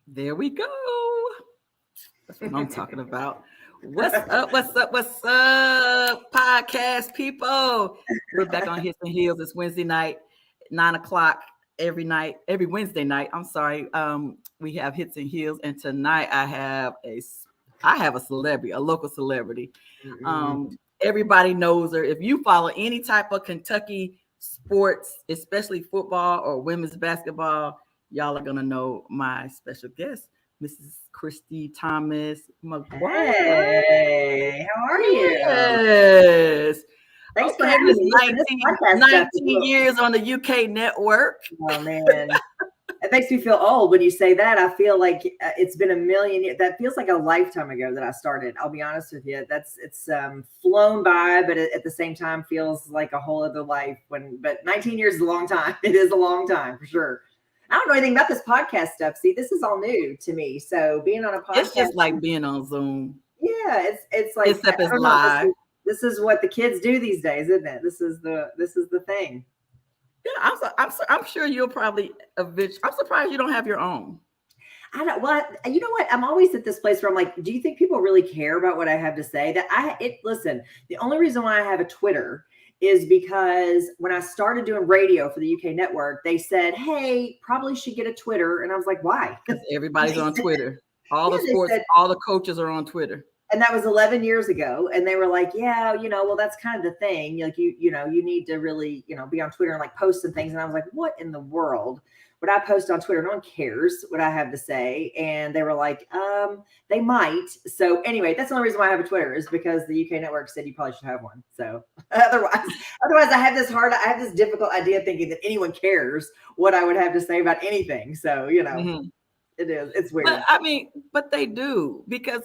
There we go. That's what I'm talking about. What's up? What's up? What's up, podcast people? We're back on Hits and Heels. It's Wednesday night, 9 o'clock every Wednesday night. I'm sorry. We have Hits and Heels, and tonight I have a celebrity, a local celebrity. Everybody knows her. If you follow any type of Kentucky sports, especially football or women's basketball, y'all are gonna know my special guest, Mrs. Christi Thomas. Hey, how are you? Yes. Thanks for having me. 19 years on the UK network. Oh, man. It makes me feel old when you say that. I feel like it's been a million years. That feels like a lifetime ago that I started. I'll be honest with you. It's flown by, but at the same time feels like a whole other life. But 19 years is a long time. It is a long time for sure. I don't know anything about this podcast stuff. See, this is all new to me. So being on a podcast, it's just like being on Zoom. Yeah, it's like except it's live. This is what the kids do these days, isn't it? This is the thing. Yeah, I'm sure you'll probably eventually. I'm surprised you don't have your own. I don't. Well, you know what? I'm always at this place where I'm like, do you think people really care about what I have to say? Listen. The only reason why I have a Twitter is because when I started doing radio for the UK network, they said, hey, probably should get a Twitter. And I was like, why? Because everybody's on Twitter. All the sports, all the coaches are on Twitter. And that was 11 years ago. And they were like, yeah, well, that's kind of the thing. Like, you need to really, be on Twitter and like post some things. And I was like, what in the world would I post on Twitter? No one cares what I have to say. And they were like, they might. So anyway, that's the only reason why I have a Twitter is because the UK network said you probably should have one. So otherwise I have this difficult idea thinking that anyone cares what I would have to say about anything. So, it's weird. But they do, because,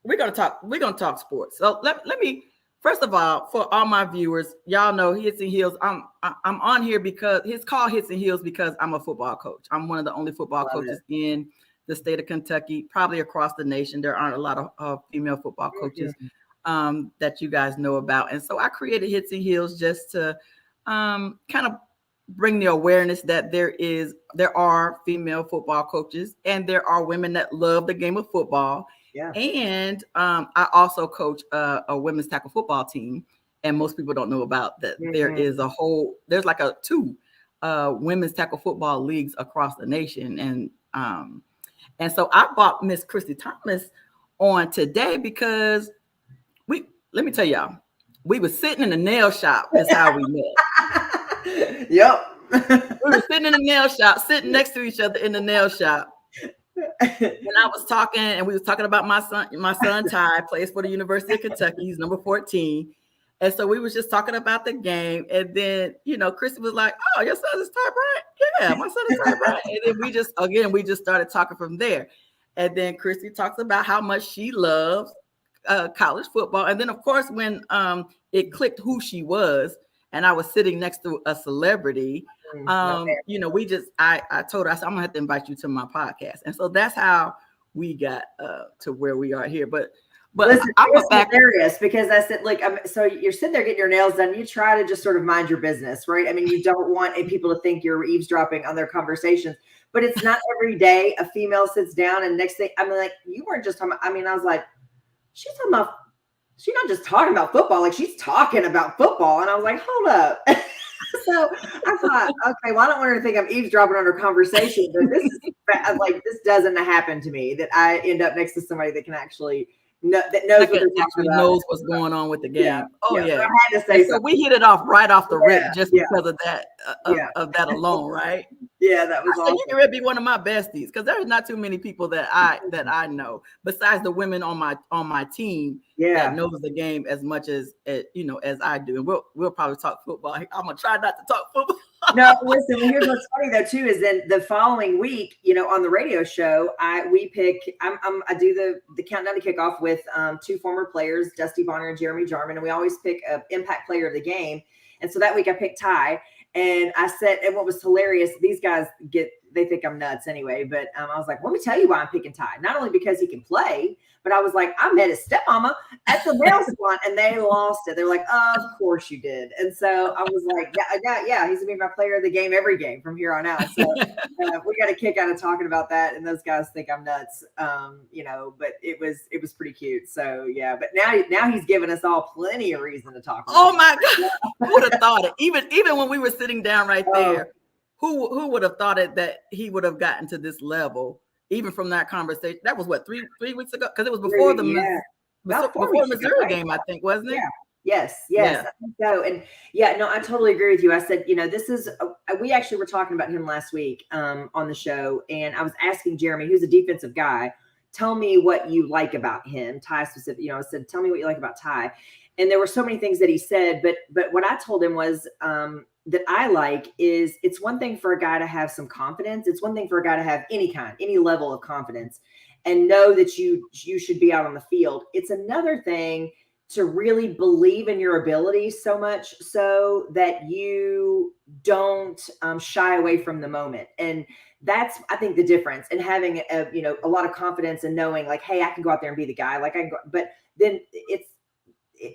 we're gonna talk sports. So let me, first of all, for all my viewers, y'all know Hits and Heels. I'm on here because it's called Hits and Heels because I'm a football coach. I'm one of the only football coaches in the state of Kentucky, probably across the nation. There aren't a lot of female football coaches that you guys know about, and so I created Hits and Heels just to kind of bring the awareness that there are female football coaches and there are women that love the game of football. Yeah. And I also coach a women's tackle football team. And most people don't know about that. Mm-hmm. There's like two women's tackle football leagues across the nation. And so I brought Miss Christi Thomas on today because let me tell y'all, we were sitting in the nail shop. That's how we met. Yep. We were sitting in the nail shop, sitting next to each other in the nail shop. When I was talking, and we was talking about my son Ty plays for the University of Kentucky. He's number 14. And so we was just talking about the game. And then, Christi was like, oh, your son is Ty Bryant? Yeah, my son is Ty Bryant. And then we just started talking from there. And then Christi talks about how much she loves college football. And then, of course, when it clicked who she was, and I was sitting next to a celebrity, I told her, I said, I'm gonna have to invite you to my podcast. And so that's how we got to where we are here. But listen, I'm hilarious because I said, look, so you're sitting there getting your nails done. You try to just sort of mind your business, right? I mean, you don't want people to think you're eavesdropping on their conversations, but it's not every day a female sits down and next thing, like, you weren't just talking about, I was like, she's not just talking about football, like she's talking about football. And I was like, hold up. So I thought, okay, well, I don't want her to think I'm eavesdropping on her conversation, but this doesn't happen to me, that I end up next to somebody that can actually knows what's going on with the game. Yeah. Oh yeah. So I had to say so we hit it off right off the rip just because of that of that alone, right? Yeah, that was awesome. You can really be one of my besties because there's not too many people that I know besides the women on my team that knows the game as much as as I do. And we'll probably talk football. I'm gonna try not to talk football. No, listen, here's what's funny though too is then the following week, on the radio show, I do the countdown to kickoff with two former players, Dusty Bonner and Jeremy Jarman, and we always pick an impact player of the game. And so that week I picked Ty. And I said, and what was hilarious, these guys get they think I'm nuts anyway. But I was like, let me tell you why I'm picking Ty. Not only because he can play, but I was like, I met his stepmama at the nail salon, and they lost it. They were like, of course you did. And so I was like, yeah, he's gonna be my player of the game every game from here on out. So we got a kick out of talking about that, and those guys think I'm nuts, but it was pretty cute. So yeah, but now he's given us all plenty of reason to talk about. Oh my God, who would have thought it? Even when we were sitting down right there, who would have thought it that he would have gotten to this level? Even from that conversation, that was what, three weeks ago, because it was before the Missouri game, I think, wasn't it? Yeah. Yes. I think so. And I totally agree with you. I said, this is, we actually were talking about him last week on the show, and I was asking Jeremy, who's a defensive guy, tell me what you like about him, Ty specific. I said, tell me what you like about Ty. And there were so many things that he said, but what I told him was that I like is, it's one thing for a guy to have some confidence. It's one thing for a guy to have any level of confidence and know that you should be out on the field. It's another thing to really believe in your ability so much so that you don't shy away from the moment. And that's, I think, the difference. And having a lot of confidence and knowing like, hey, I can go out there and be the guy. Like I can go, but then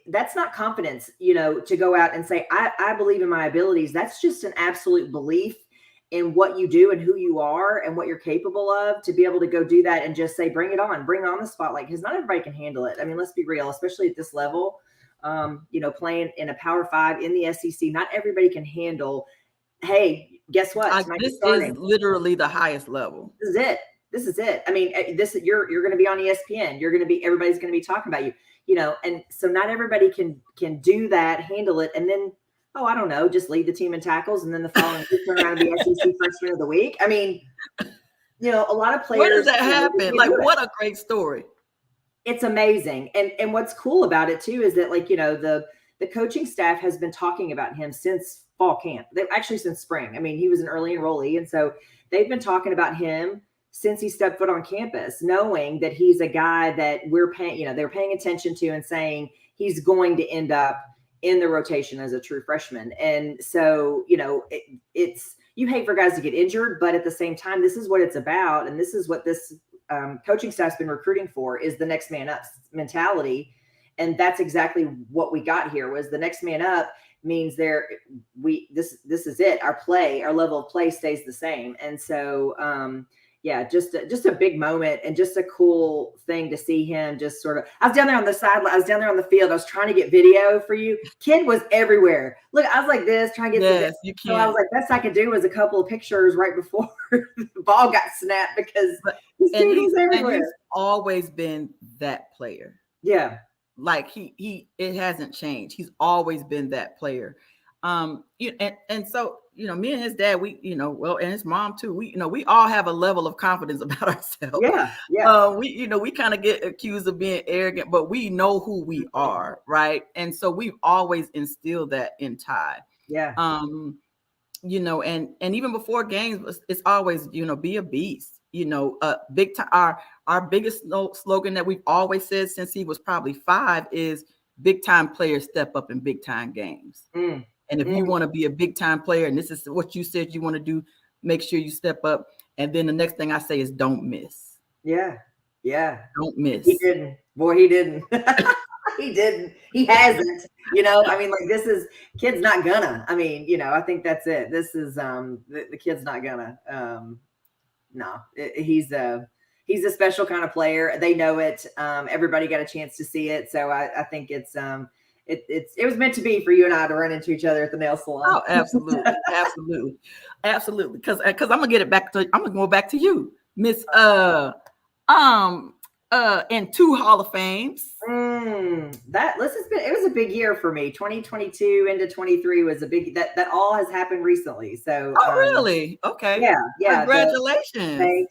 that's not confidence, to go out and say, I believe in my abilities. That's just an absolute belief in what you do and who you are and what you're capable of, to be able to go do that and just say, bring on the spotlight, because not everybody can handle it. I mean, let's be real, especially at this level, playing in a Power 5 in the SEC, not everybody can handle, hey, guess what? This is literally the highest level. This is it. I mean, you're going to be on ESPN. Everybody's going to be talking about you. And so not everybody can do that, handle it, and then, I don't know, just lead the team in tackles, and then the following week turn around and be SEC Freshman of the Week. I mean, a lot of players. Where does that happen? Like, what a great story! It's amazing, and what's cool about it too is that, like, the coaching staff has been talking about him since fall camp. Since spring. I mean, he was an early enrollee, and so they've been talking about him since he stepped foot on campus, knowing that he's a guy that they're paying attention to and saying he's going to end up in the rotation as a true freshman. And so, it's, you hate for guys to get injured, but at the same time, this is what it's about. And this is what this coaching staff's been recruiting for, is the next man up mentality. And that's exactly what we got here. Was the next man up means this is it. Our level of play stays the same. And so, just a big moment, and just a cool thing to see him just sort of. I was down there on the sideline. I was down there on the field. I was trying to get video for you. Kid was everywhere. Look, I was like this, trying to get you can. So I was like, best I could do was a couple of pictures right before the ball got snapped, because he's everywhere. And he's always been that player. Yeah, like it hasn't changed. He's always been that player. And so, me and his dad, and his mom too, we all have a level of confidence about ourselves. Yeah. We kind of get accused of being arrogant, but we know who we are. Right. And so we've always instilled that in Ty. Yeah. And even before games, it's always, be a beast, big time. Our biggest slogan that we've always said since he was probably 5 is big time players step up in big time games. And if you want to be a big time player, and this is what you said you want to do, make sure you step up. And then the next thing I say is don't miss. Yeah. Don't miss. He didn't. Boy, he didn't. He didn't. He hasn't. I mean, like, this is, kid's not gonna. I mean, I think that's it. This is the kid's not gonna. No, he's a special kind of player. They know it. Everybody got a chance to see it. So I think it was meant to be for you and I to run into each other at the nail salon. Oh, absolutely. Because I'm gonna get it back to, I'm gonna go back to you, Miss and 2 Hall of Fames. It was a big year for me. 2022 into 23 was a big, that all has happened recently. So really? Okay. Yeah. Congratulations. Thank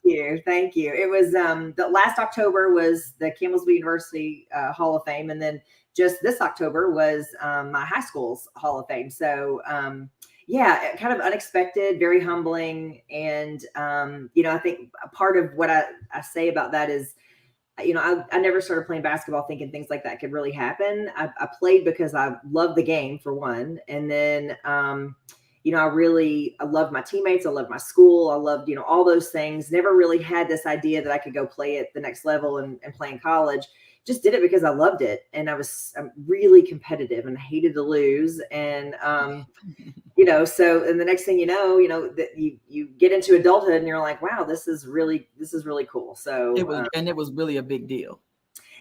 you. It was the last October was the Campbellsville University Hall of Fame, and then just this October was my high school's Hall of Fame. So kind of unexpected, very humbling. And I think a part of what I say about that is, I never started playing basketball thinking things like that could really happen. I played because I loved the game, for one. And then, I loved my teammates. I loved my school. I loved, all those things. Never really had this idea that I could go play at the next level and play in college. Just did it because I loved it. And I'm really competitive and hated to lose. And, so, and the next thing that you get into adulthood and you're like, wow, this is really cool. So it was really a big deal.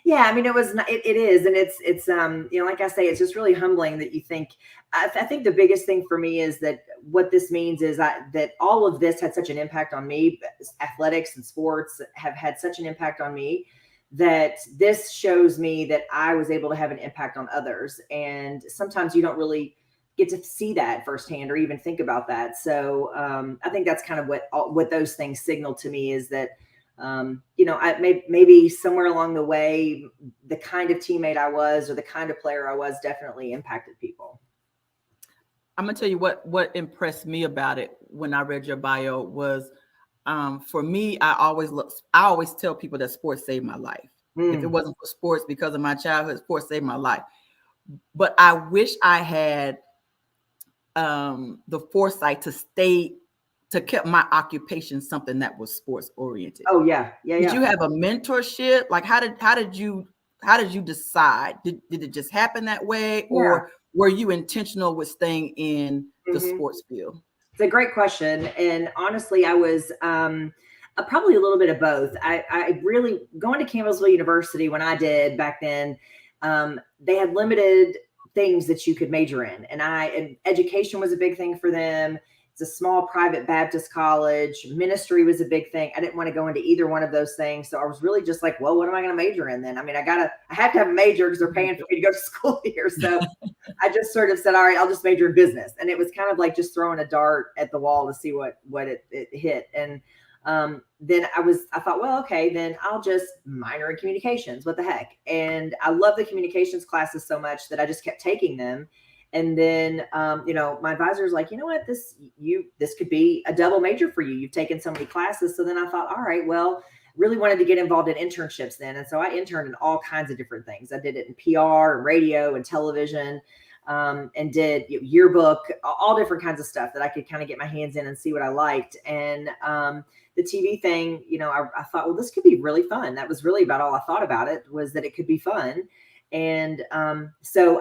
Yeah, I mean, it is. And it's like I say, it's just really humbling that you think, I think the biggest thing for me is that what this means is that all of this had such an impact on me. Athletics and sports have had such an impact on me that this shows me that I was able to have an impact on others. And sometimes you don't really get to see that firsthand or even think about that. So I think that's kind of what those things signal to me, is that maybe somewhere along the way, the kind of teammate I was or the kind of player I was definitely impacted people. I'm gonna tell you what impressed me about it when I read your bio was, for me, I always tell people that sports saved my life. If it wasn't for sports, because of my childhood, sports saved my life. But I wish I had the foresight to keep my occupation something that was sports oriented. Oh yeah. Did you have a mentorship? Like how did you decide? Did it just happen that way, or were you intentional with staying in the sports field? It's a great question, and honestly, I was probably a little bit of both. I really, going to Campbellsville University when I did back then, they had limited things that you could major in, and education was a big thing for them. It's a small private Baptist college. Ministry was a big thing. I didn't want to go into either one of those things. So I was really just like, well, what am I going to major in then? I mean, I have to have a major because they're paying for me to go to school here. So I just sort of said, all right, I'll just major in business. And it was kind of like just throwing a dart at the wall to see what it hit. And then I thought, well, okay, then I'll just minor in communications. What the heck? And I love the communications classes so much that I just kept taking them. And then, my advisor was like, you know what, this could be a double major for you. You've taken so many classes. So then I thought, all right, well, really wanted to get involved in internships then. And so I interned in all kinds of different things. I did it in PR and radio and television, and did yearbook, all different kinds of stuff that I could kind of get my hands in and see what I liked. And the TV thing, I thought, well, this could be really fun. That was really about all I thought about it, was that it could be fun. And so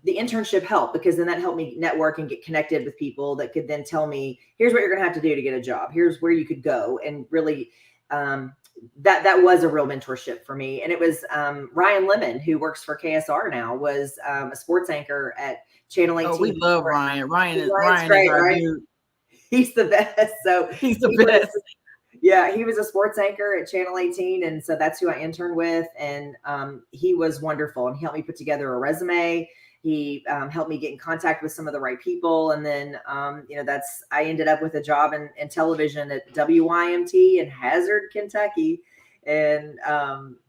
the internship helped, because then that helped me network and get connected with people that could then tell me, here's what you're going to have to do to get a job. Here's where you could go. And really, that was a real mentorship for me. And it was Ryan Lemon, who works for KSR now, was a sports anchor at Channel 18. Oh, we love Ryan. Ryan is great, our right? dude. He's the best. So he's the best. Yeah, he was a sports anchor at Channel 18. And so that's who I interned with. And he was wonderful. And he helped me put together a resume. He helped me get in contact with some of the right people. And then, I ended up with a job in television at WYMT in Hazard, Kentucky. And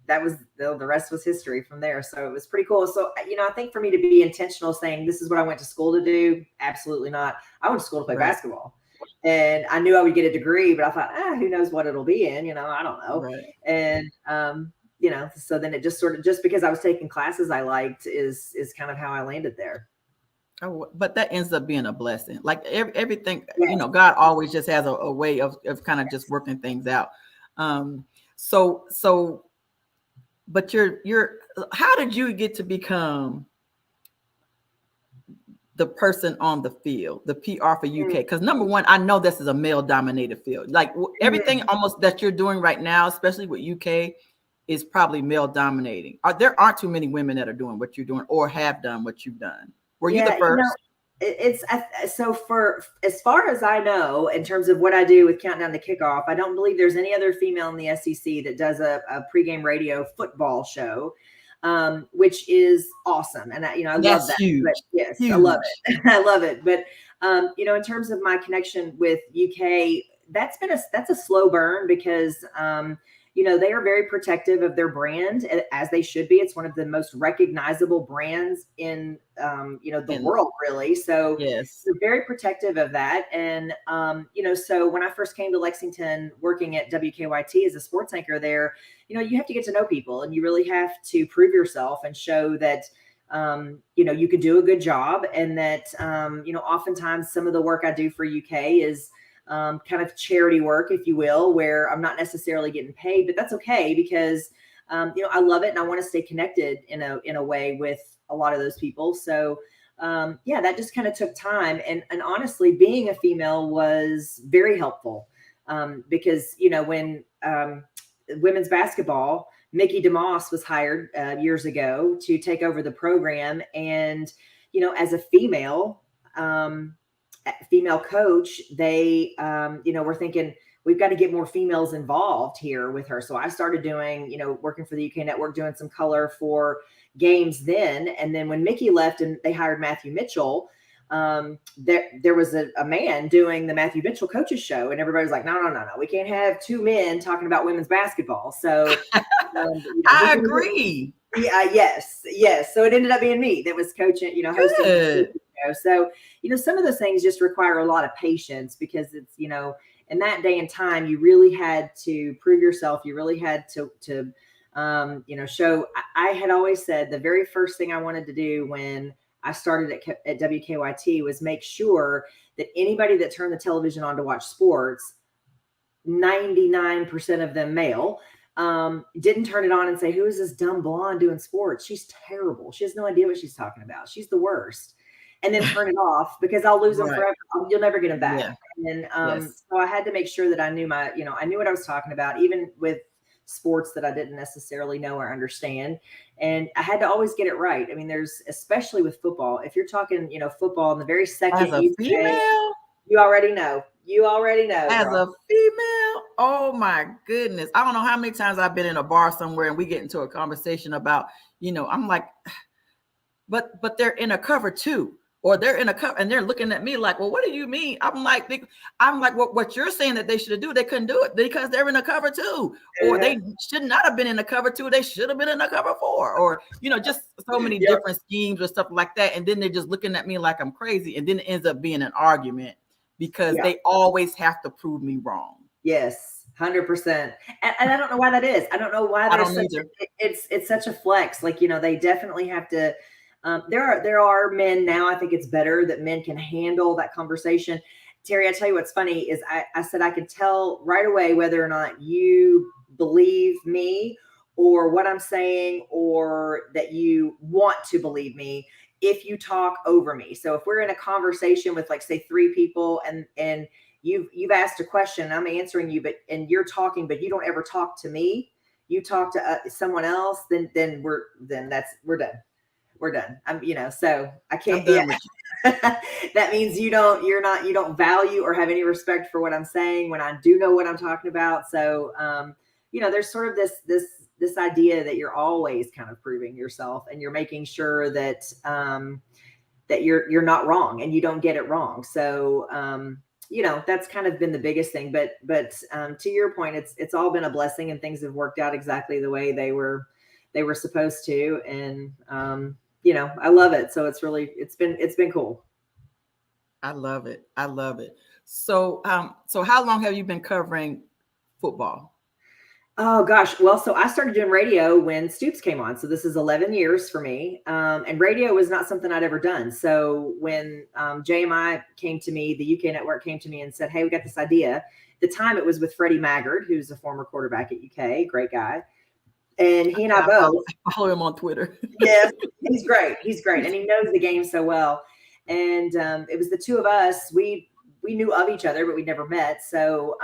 that was, the rest was history from there. So it was pretty cool. So, I think for me to be intentional, saying this is what I went to school to do, absolutely not. I went to school to play basketball. And I knew I would get a degree, but I thought, who knows what it'll be in, I don't know. Right. And, so then it just just because I was taking classes I liked is kind of how I landed there. Oh, but that ends up being a blessing. Like everything, God always just has a way of kind of just working things out. But how did you get to become the person on the field, the PR for UK? Because number one, I know this is a male dominated field. Like everything almost that you're doing right now, especially with UK, is probably male dominating. There aren't too many women that are doing what you're doing or have done what you've done. Were you the first? So for as far as I know, in terms of what I do with Countdown to Kickoff, I don't believe there's any other female in the SEC that does a pregame radio football show, which is awesome. And I love that. Huge. But yes, huge. I love it. I love it. But in terms of my connection with UK, that's a slow burn, because they are very protective of their brand, as they should be. It's one of the most recognizable brands in, the world, really. So yes, they're very protective of that. And, so when I first came to Lexington working at WKYT as a sports anchor there, you have to get to know people, and you really have to prove yourself and show that you could do a good job, and that, oftentimes some of the work I do for UK is kind of charity work, if you will, where I'm not necessarily getting paid, but that's okay because, I love it and I want to stay connected in a way with a lot of those people. So, that just kind of took time. And honestly, being a female was very helpful because, when women's basketball, Mickey DeMoss was hired years ago to take over the program. And, as a female coach, they, were thinking, we've got to get more females involved here with her. So I started doing, working for the UK network, doing some color for games then. And then when Mickey left and they hired Matthew Mitchell, there was a man doing the Matthew Mitchell coaches show, and everybody was like, no, we can't have two men talking about women's basketball. So I agree. Yes. So it ended up being me that was coaching, hosting. Good. So, some of those things just require a lot of patience because it's, in that day and time, you really had to prove yourself. You really had to show. I had always said the very first thing I wanted to do when I started at WKYT was make sure that anybody that turned the television on to watch sports, 99% of them male, didn't turn it on and say, who is this dumb blonde doing sports? She's terrible. She has no idea what she's talking about. She's the worst. And then turn it off because I'll lose them forever. You'll never get them back. Yeah. And so I had to make sure that I knew I knew what I was talking about, even with sports that I didn't necessarily know or understand. And I had to always get it right. I mean, especially with football, if you're talking, football in the very second as a female, you already know. As a female, oh my goodness. I don't know how many times I've been in a bar somewhere and we get into a conversation about, I'm like, but they're in a cover too. Or they're in a cover and they're looking at me like, well, what do you mean? I'm like, what you're saying that they should do, they couldn't do it because they're in a cover too. Or they should not have been in a cover two. They should have been in a cover four. Or, just so many different schemes or stuff like that. And then they're just looking at me like I'm crazy. And then it ends up being an argument because they always have to prove me wrong. Yes. 100%. And I don't know why that is. I don't know why it's such a flex. Like, they definitely have to. There are men now. I think it's better that men can handle that conversation. Terry, I tell you what's funny is I said I could tell right away whether or not you believe me or what I'm saying, or that you want to believe me if you talk over me. So if we're in a conversation with, like, say 3 people and you've asked a question, I'm answering you, and you're talking, but you don't ever talk to me, you talk to someone else, then we're done. We're done. So I can't. That means you don't value or have any respect for what I'm saying when I do know what I'm talking about. So, there's sort of this idea that you're always kind of proving yourself and you're making sure that, that you're not wrong and you don't get it wrong. So, that's kind of been the biggest thing, but to your point, it's all been a blessing and things have worked out exactly the way they were supposed to. And, I love it. So it's been cool. I love it. So, how long have you been covering football? Oh gosh. Well, so I started doing radio when Stoops came on. So this is 11 years for me. And radio was not something I'd ever done. So when JMI came to me, the UK network came to me and said, hey, we got this idea. At the time it was with Freddie Maggard, who's a former quarterback at UK, great guy. And he and I both follow him on Twitter. Yes, he's great. And he knows the game so well. And it was the two of us. We knew of each other, but we'd never met. So,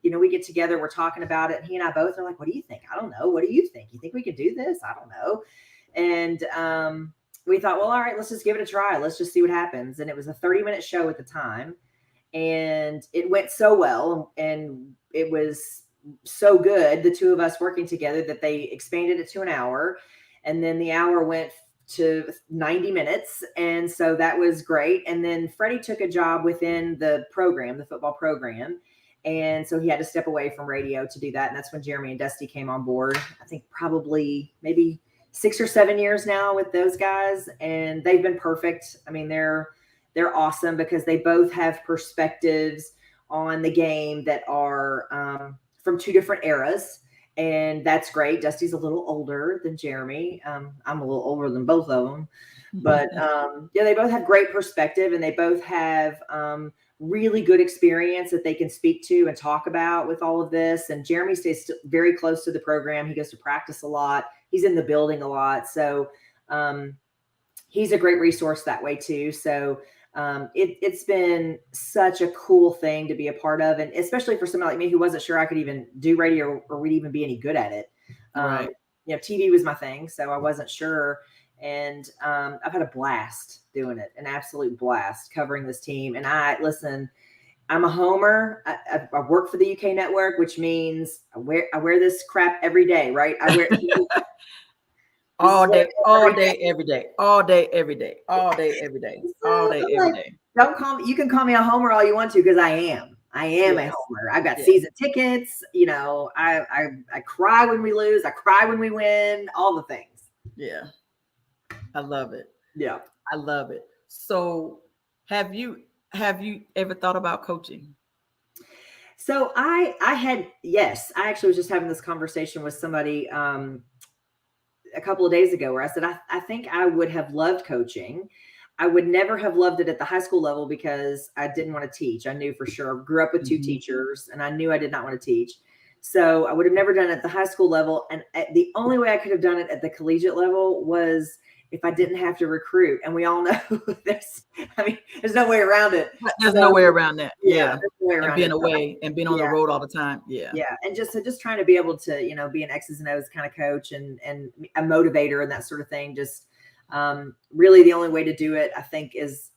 we get together, we're talking about it. And he and I both are like, what do you think? I don't know. What do you think? You think we could do this? I don't know. And we thought, well, all right, let's just give it a try. Let's just see what happens. And it was a 30-minute show at the time. And it went so well. And it was so good, the two of us working together, that they expanded it to an hour, and then the hour went to 90 minutes. And so that was great. And then Freddie took a job within the program, the football program. And so he had to step away from radio to do that. And that's when Jeremy and Dusty came on board. I think probably maybe 6 or 7 years now with those guys. And they've been perfect. I mean, they're awesome because they both have perspectives on the game that are, from 2 different eras. And that's great. Dusty's a little older than Jeremy. I'm a little older than both of them. But yeah, they both have great perspective, and they both have really good experience that they can speak to and talk about with all of this. And Jeremy stays very close to the program. He goes to practice a lot. He's in the building a lot. So he's a great resource that way too. So it's been such a cool thing to be a part of. And especially for somebody like me who wasn't sure I could even do radio or would even be any good at it. Right. TV was my thing. So I wasn't sure. And I've had a blast doing it, an absolute blast covering this team. And I'm a homer. I work for the UK network, which means I wear this crap every day, right? I wear all day, every day, all day, every day, all day, every day, all day, every day. Don't call me. You can call me a homer all you want to, because I am a homer. I've got season tickets. I cry when we lose. I cry when we win. All the things. Yeah. I love it. Yeah. I love it. So have you ever thought about coaching? So I actually was just having this conversation with somebody a couple of days ago where I said, I think I would have loved coaching. I would never have loved it at the high school level because I didn't want to teach. I knew for sure. Grew up with two teachers, and I knew I did not want to teach. So I would have never done it at the high school level. And the only way I could have done it at the collegiate level was if I didn't have to recruit. And we all know there's no way around it. There's no way around that. Yeah. There's no way around and being away and being on the road all the time. Yeah. Yeah. And just trying to be able to, be an X's and O's kind of coach and a motivator and that sort of thing. Just really the only way to do it, I think, is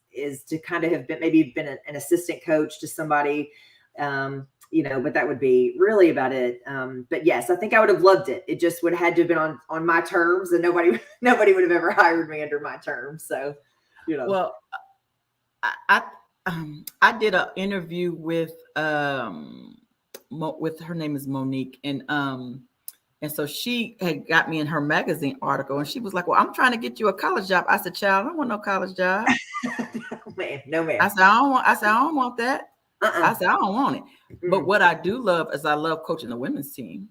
to kind of have been an assistant coach to somebody, but that would be really about it. But yes, I think I would have loved it. It just would have had to have been on my terms, and nobody would have ever hired me under my terms. So, Well, I did an interview with her name is Monique, and so she had got me in her magazine article, and she was like, "Well, I'm trying to get you a college job." I said, "Child, I don't want no college job." No, man. I said, I don't want that. I said, I don't want it. But what I do love is I love coaching the women's team.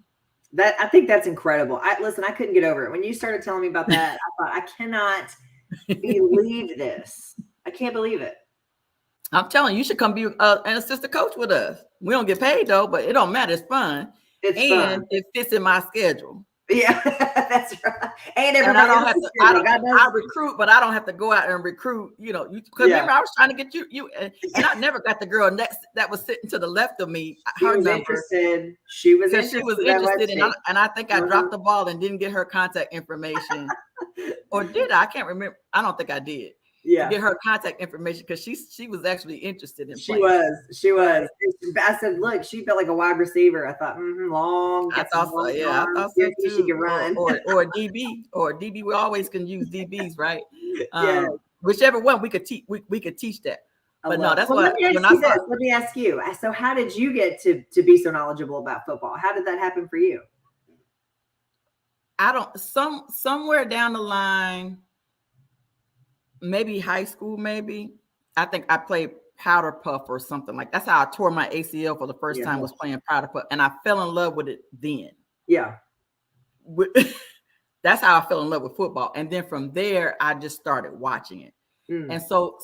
I think that's incredible. I couldn't get over it. When you started telling me about that, I thought, I cannot believe this. I can't believe it. I'm telling you, you should come be an assistant coach with us. We don't get paid though, but it don't matter. It's fun. It fits in my schedule. Yeah, that's right. And everybody I recruit, but I don't have to go out and recruit, because remember I was trying to get you and I never got the girl next that was sitting to the left of me. She was interested, and I think I dropped the ball and didn't get her contact information. Or did I? I can't remember. I don't think I did. Yeah, get her contact information because she was actually interested in playing. She was. I said, look, she felt like a wide receiver. I thought, long. I thought so. Yeah, I thought so too. She could run, or a DB. We always can use DBs, right? Whichever one we could teach. We could teach that. But no, that's what. Let me ask you. So, how did you get to be so knowledgeable about football? How did that happen for you? I don't. Somewhere down the line. Maybe high school, maybe. I think I played powder puff or something like that's how I tore my ACL for the first time was playing powder puff, and I fell in love with it then. Yeah. That's how I fell in love with football. And then from there, I just started watching it. And so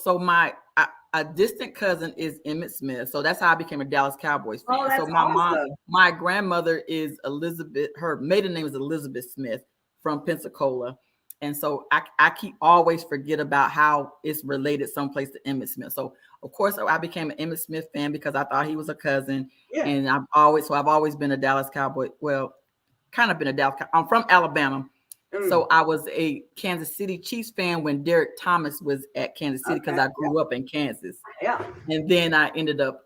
a distant cousin is Emmitt Smith. So that's how I became a Dallas Cowboys fan. Oh, that's so my awesome. My grandmother is Elizabeth, her maiden name is Elizabeth Smith from Pensacola. And so I keep always forget about how it's related someplace to Emmitt Smith. So of course I became an Emmitt Smith fan because I thought he was a cousin. Yeah. And I've always been a Dallas Cowboy. Well, kind of been a Dallas. I'm from Alabama. So I was a Kansas City Chiefs fan when Derek Thomas was at Kansas City because I grew up in Kansas. Yeah. And then I ended up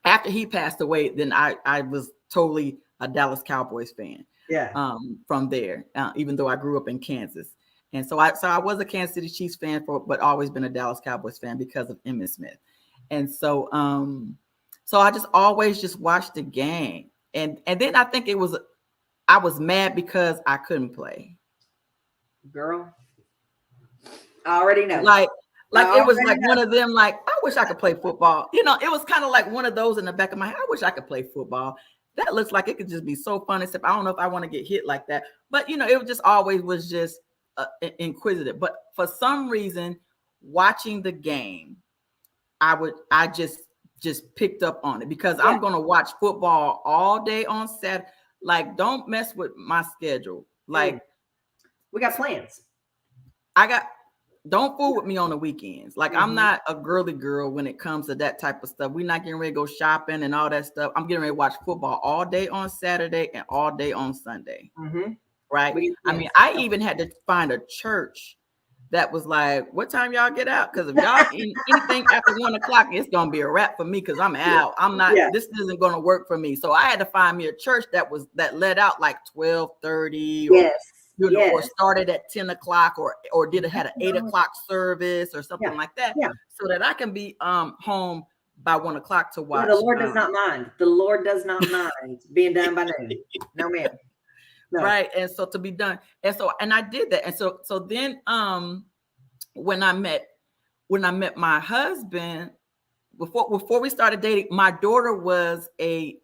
after he passed away, then I was totally a Dallas Cowboys fan. Yeah. From there, even though I grew up in Kansas, and so I was a Kansas City Chiefs fan but always been a Dallas Cowboys fan because of Emmitt Smith, and so I just always watched the game, and then I think I was mad because I couldn't play. Girl, I already know. Like it was like one of them. Like I wish I could play football. It was kind of like one of those in the back of my head. I wish I could play football. that looks like it could just be so fun, except I don't know if I want to get hit like that. But, it was just always was just inquisitive. But for some reason, watching the game, I just picked up on it because I'm going to watch football all day on Saturday. Like, don't mess with my schedule. Like, we got plans. Don't fool with me on the weekends. Like, I'm not a girly girl when it comes to that type of stuff. We're not getting ready to go shopping and all that stuff. I'm getting ready to watch football all day on Saturday and all day on Sunday. Right? I mean, I even had to find a church that was like, what time y'all get out? Because if y'all anything after 1 o'clock, it's going to be a wrap for me because I'm out. I'm not, this isn't going to work for me. So I had to find me a church that let out like 12:30 or started at 10 o'clock or had an 8 o'clock service or something like that. So that I can be home by 1 o'clock to watch. The Lord does not mind. The Lord does not mind being done by noon. No, ma'am. No. Right. And so to be done. And I did that. And so then when I met my husband, before we started dating, my daughter was a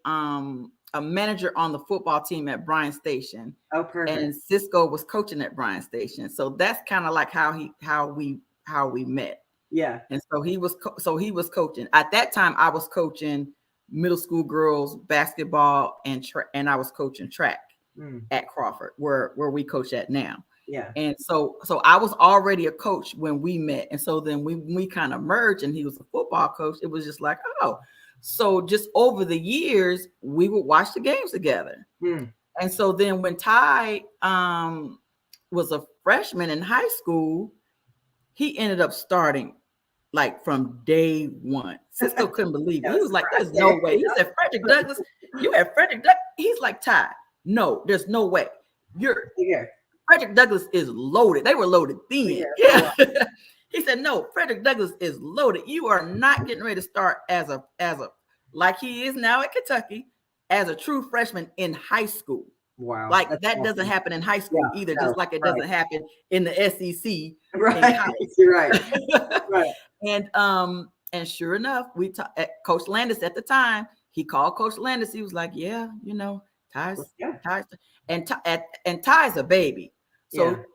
manager on the football team at Bryan Station. Oh, perfect. And Cisco was coaching at Bryan Station. So that's kind of like how we met. Yeah. And so he was coaching. At that time, I was coaching middle school girls basketball and I was coaching track at Crawford, where we coach at now. Yeah. And so I was already a coach when we met. And so then we kind of merged and he was a football coach. It was just like, oh, so just over the years, we would watch the games together. And so then when Ty was a freshman in high school, he ended up starting like from day one. Cisco couldn't believe it. He was like, there's no way. He said, Frederick Douglass, you had Frederick Douglass. He's like, Ty, no, there's no way. Frederick Douglass is loaded. They were loaded then. Yeah. He said, no, Frederick Douglass is loaded. You are not getting ready to start as a like he is now at Kentucky, as a true freshman in high school. Wow. Like that awesome. Doesn't happen in high school either, just like it doesn't happen in the SEC. Right. You're right. Right. And sure enough, Coach Landis at the time, he called Coach Landis. He was like, yeah, Ty's and Ty's a baby. So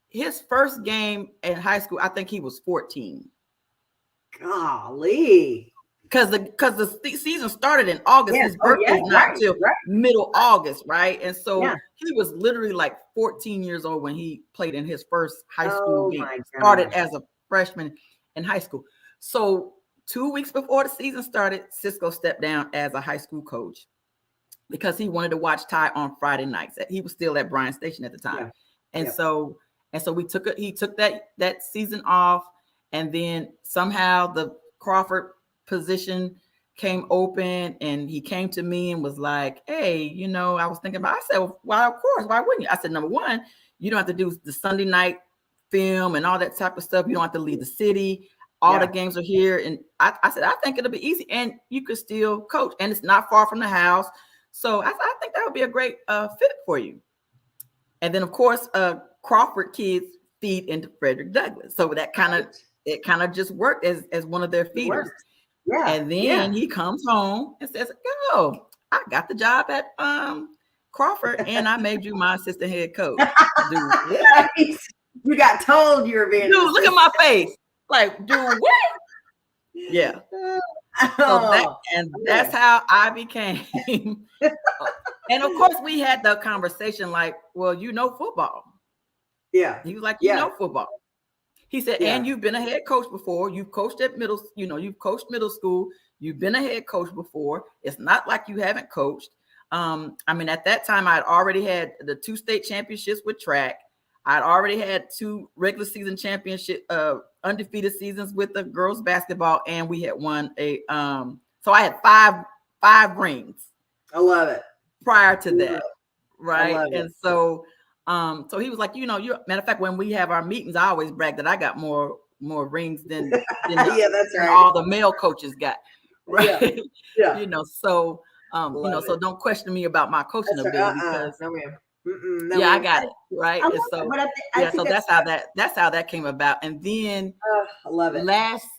his first game in high school, I think he was 14. Golly. Because the season started in August. His birthday is not till middle August, right? And so he was literally like 14 years old when he played in his first high school game. Started as a freshman in high school. So 2 weeks before the season started, Cisco stepped down as a high school coach because he wanted to watch Ty on Friday nights. He was still at Bryan Station at the time. And so he took that season off, and then somehow the Crawford position came open and he came to me and was like, hey, I was thinking about, I said, well, of course, why wouldn't you? I said, number one, you don't have to do the Sunday night film and all that type of stuff. You don't have to leave the city. All the games are here. And I said, I think it'll be easy and you could still coach and it's not far from the house. So I think that would be a great fit for you. And then of course, Crawford kids feed into Frederick Douglass. So that kind of just worked as one of their feeders. Yeah. And then he comes home and says, "Oh, I got the job at Crawford, and I made you my assistant head coach." Dude, you got told you were being. Dude, look at my face. Like, dude, what? Yeah. That's how I became. And of course, we had the conversation like, "Well, football." Yeah. He was like, "You know football." He said, and you've been a head coach before. You've coached at you've coached middle school. You've been a head coach before. It's not like you haven't coached. At that time, I'd already had the 2 state championships with track. I'd already had 2 regular season championship, undefeated seasons with the girls basketball. And we had won so I had five rings. I love it. Prior to that. Right. And so he was like, matter of fact, when we have our meetings, I always brag that I got more rings than that's right. all the male coaches got. Right. Yeah. So don't question me about my coaching ability because I got it. Right. So that's how that came about. And then I love it.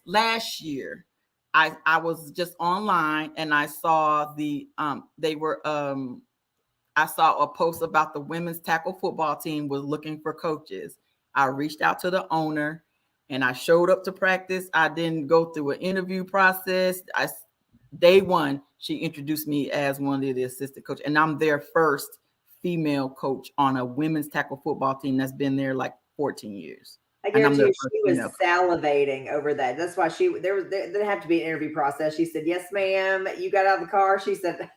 Last year, I was just online and I saw I saw a post about the women's tackle football team was looking for coaches. I reached out to the owner and I showed up to practice. I didn't go through an interview process. Day one, she introduced me as one of the assistant coach, and I'm their first female coach on a women's tackle football team that's been there like 14 years. I guarantee you she was salivating over that. That's why there didn't have to be an interview process. She said, "Yes, ma'am." You got out of the car. She said,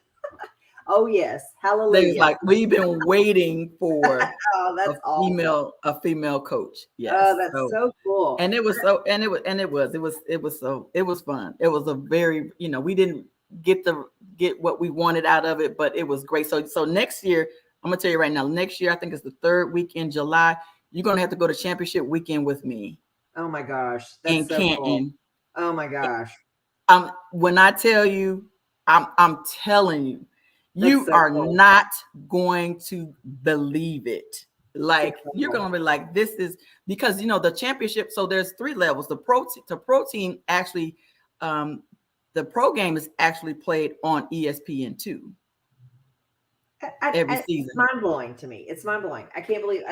"Oh yes, hallelujah." Like, we've been waiting for that's a female coach. Yes. Oh, that's so cool. And it was fun. It was fun. It was a very, we didn't get what we wanted out of it, but it was great. So next year, I'm gonna tell you right now, next year, I think it's the third week in July. You're gonna have to go to championship weekend with me. Oh my gosh. That's so Canton. Cool. Oh my gosh. When I tell you, I'm telling you, you are not going to believe it. Like, you're going to be like, this is because, the championship. So there's 3 levels. The pro team actually, the pro game is actually played on ESPN2 every season. It's mind blowing to me. It's mind blowing. I can't believe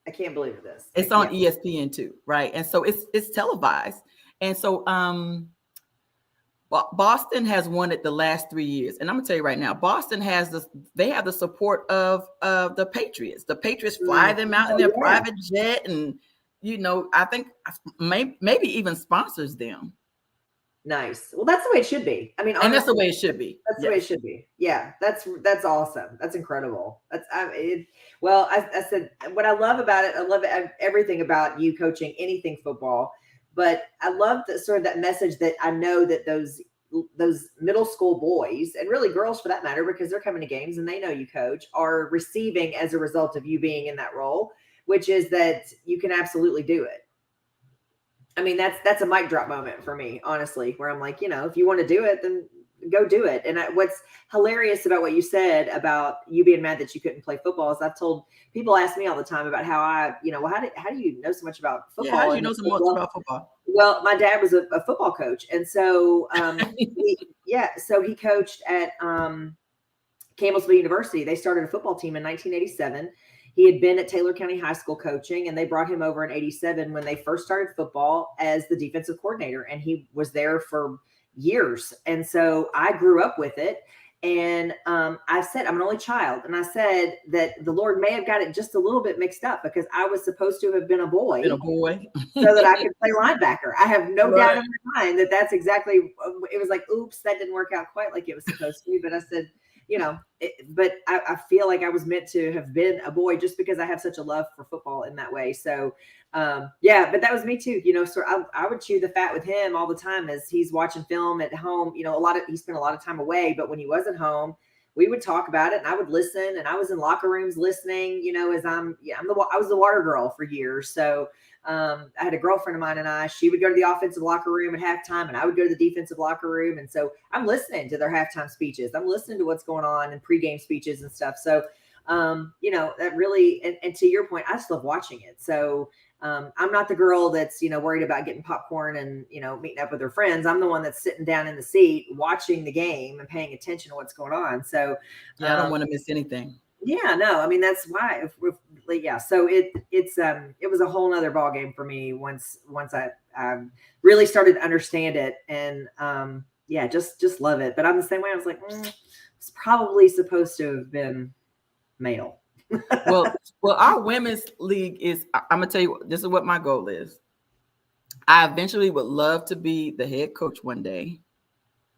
I can't believe this. It's on ESPN2, right? And so it's televised. And so, Boston has won it the last 3 years, and I'm gonna tell you right now, Boston they have the support of the Patriots. The Patriots fly them out in their private jet, and I think maybe even sponsors them. Nice. Well, that's the way it should be. I mean, honestly, and that's the way it should be. That's the way it should be. Yeah, that's awesome. That's incredible. Well, I said what I love about it. I love everything about you coaching anything football. But I love that message that I know that those middle school boys, and really girls for that matter, because they're coming to games and they know you coach, are receiving as a result of you being in that role, which is that you can absolutely do it. I mean, that's a mic drop moment for me, honestly, where I'm like, if you want to do it, then go do it. And what's hilarious about what you said about you being mad that you couldn't play football is people ask me all the time about how how do you know so much about football? Yeah, how do you know so much about football? Well, my dad was a football coach. And so, he coached at Campbellsville University. They started a football team in 1987. He had been at Taylor County High School coaching, and they brought him over in 87 when they first started football as the defensive coordinator. And he was there for years. And so I grew up with it. And I said, I'm an only child. And I said that the Lord may have got it just a little bit mixed up because I was supposed to have been a boy. So that I could play linebacker. I have no doubt in my mind that that's exactly, it was like, oops, that didn't work out quite like it was supposed to. But I said, but I feel like I was meant to have been a boy just because I have such a love for football in that way. So, but that was me too, so I would chew the fat with him all the time as he's watching film at home. He spent a lot of time away, but when he wasn't home, we would talk about it and I would listen, and I was in locker rooms listening, as I was the water girl for years. So, I had a girlfriend of mine and she would go to the offensive locker room at halftime and I would go to the defensive locker room. And so I'm listening to their halftime speeches. I'm listening to what's going on in pregame speeches and stuff. So, that really, and to your point, I just love watching it. So, I'm not the girl that's, worried about getting popcorn and, meeting up with her friends. I'm the one that's sitting down in the seat, watching the game and paying attention to what's going on. So I don't want to miss anything. Yeah, no, I mean, that's why so it was a whole nother ball game for me once I really started to understand it and just love it. But I'm the same way. I was like, it's probably supposed to have been male. well, our women's league is, I'm gonna tell you, this is what my goal is. I eventually would love to be the head coach one day,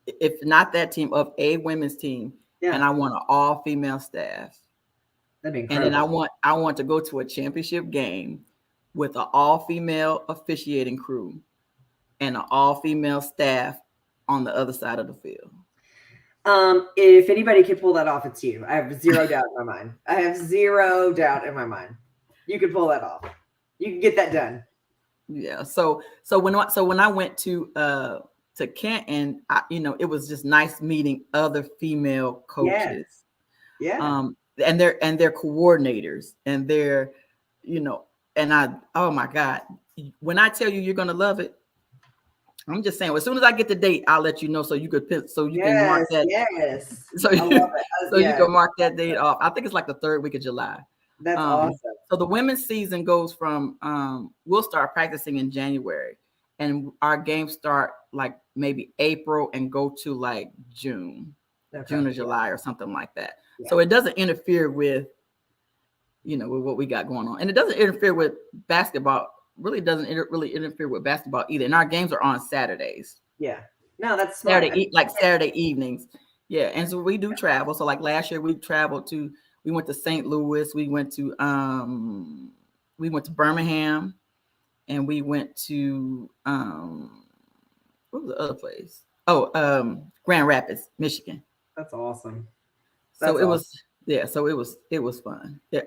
if not that team, of a women's team. Yeah. And I want an all-female staff. That'd be incredible. And then I want to go to a championship game with an all-female officiating crew and an all-female staff on the other side of the field. If anybody can pull that off, it's you. I have zero doubt in my mind. I have zero doubt in my mind. You can pull that off. You can get that done. Yeah. So when I went to Canton, it was just nice meeting other female coaches. Yeah. And their coordinators and their, and oh my God, when I tell you you're going to love it, I'm just saying, as soon as I get the date, I'll let you know so you could can mark that. Yes. So you can mark that date off. I think it's like the 3rd week of July. That's awesome. So the women's season goes from we'll start practicing in January, and our games start like maybe April and go to like June or July or something like that. Yeah. So it doesn't interfere with, with what we got going on, and it doesn't interfere with basketball. Really doesn't really interfere with basketball either. And our games are on Saturdays. Yeah. No, that's smart. Saturday evenings. Yeah. And so we do travel. So like last year we went to St. Louis, we went to Birmingham, and we went to what was the other place? Grand Rapids, Michigan. That's awesome. So it was fun. It was fun. So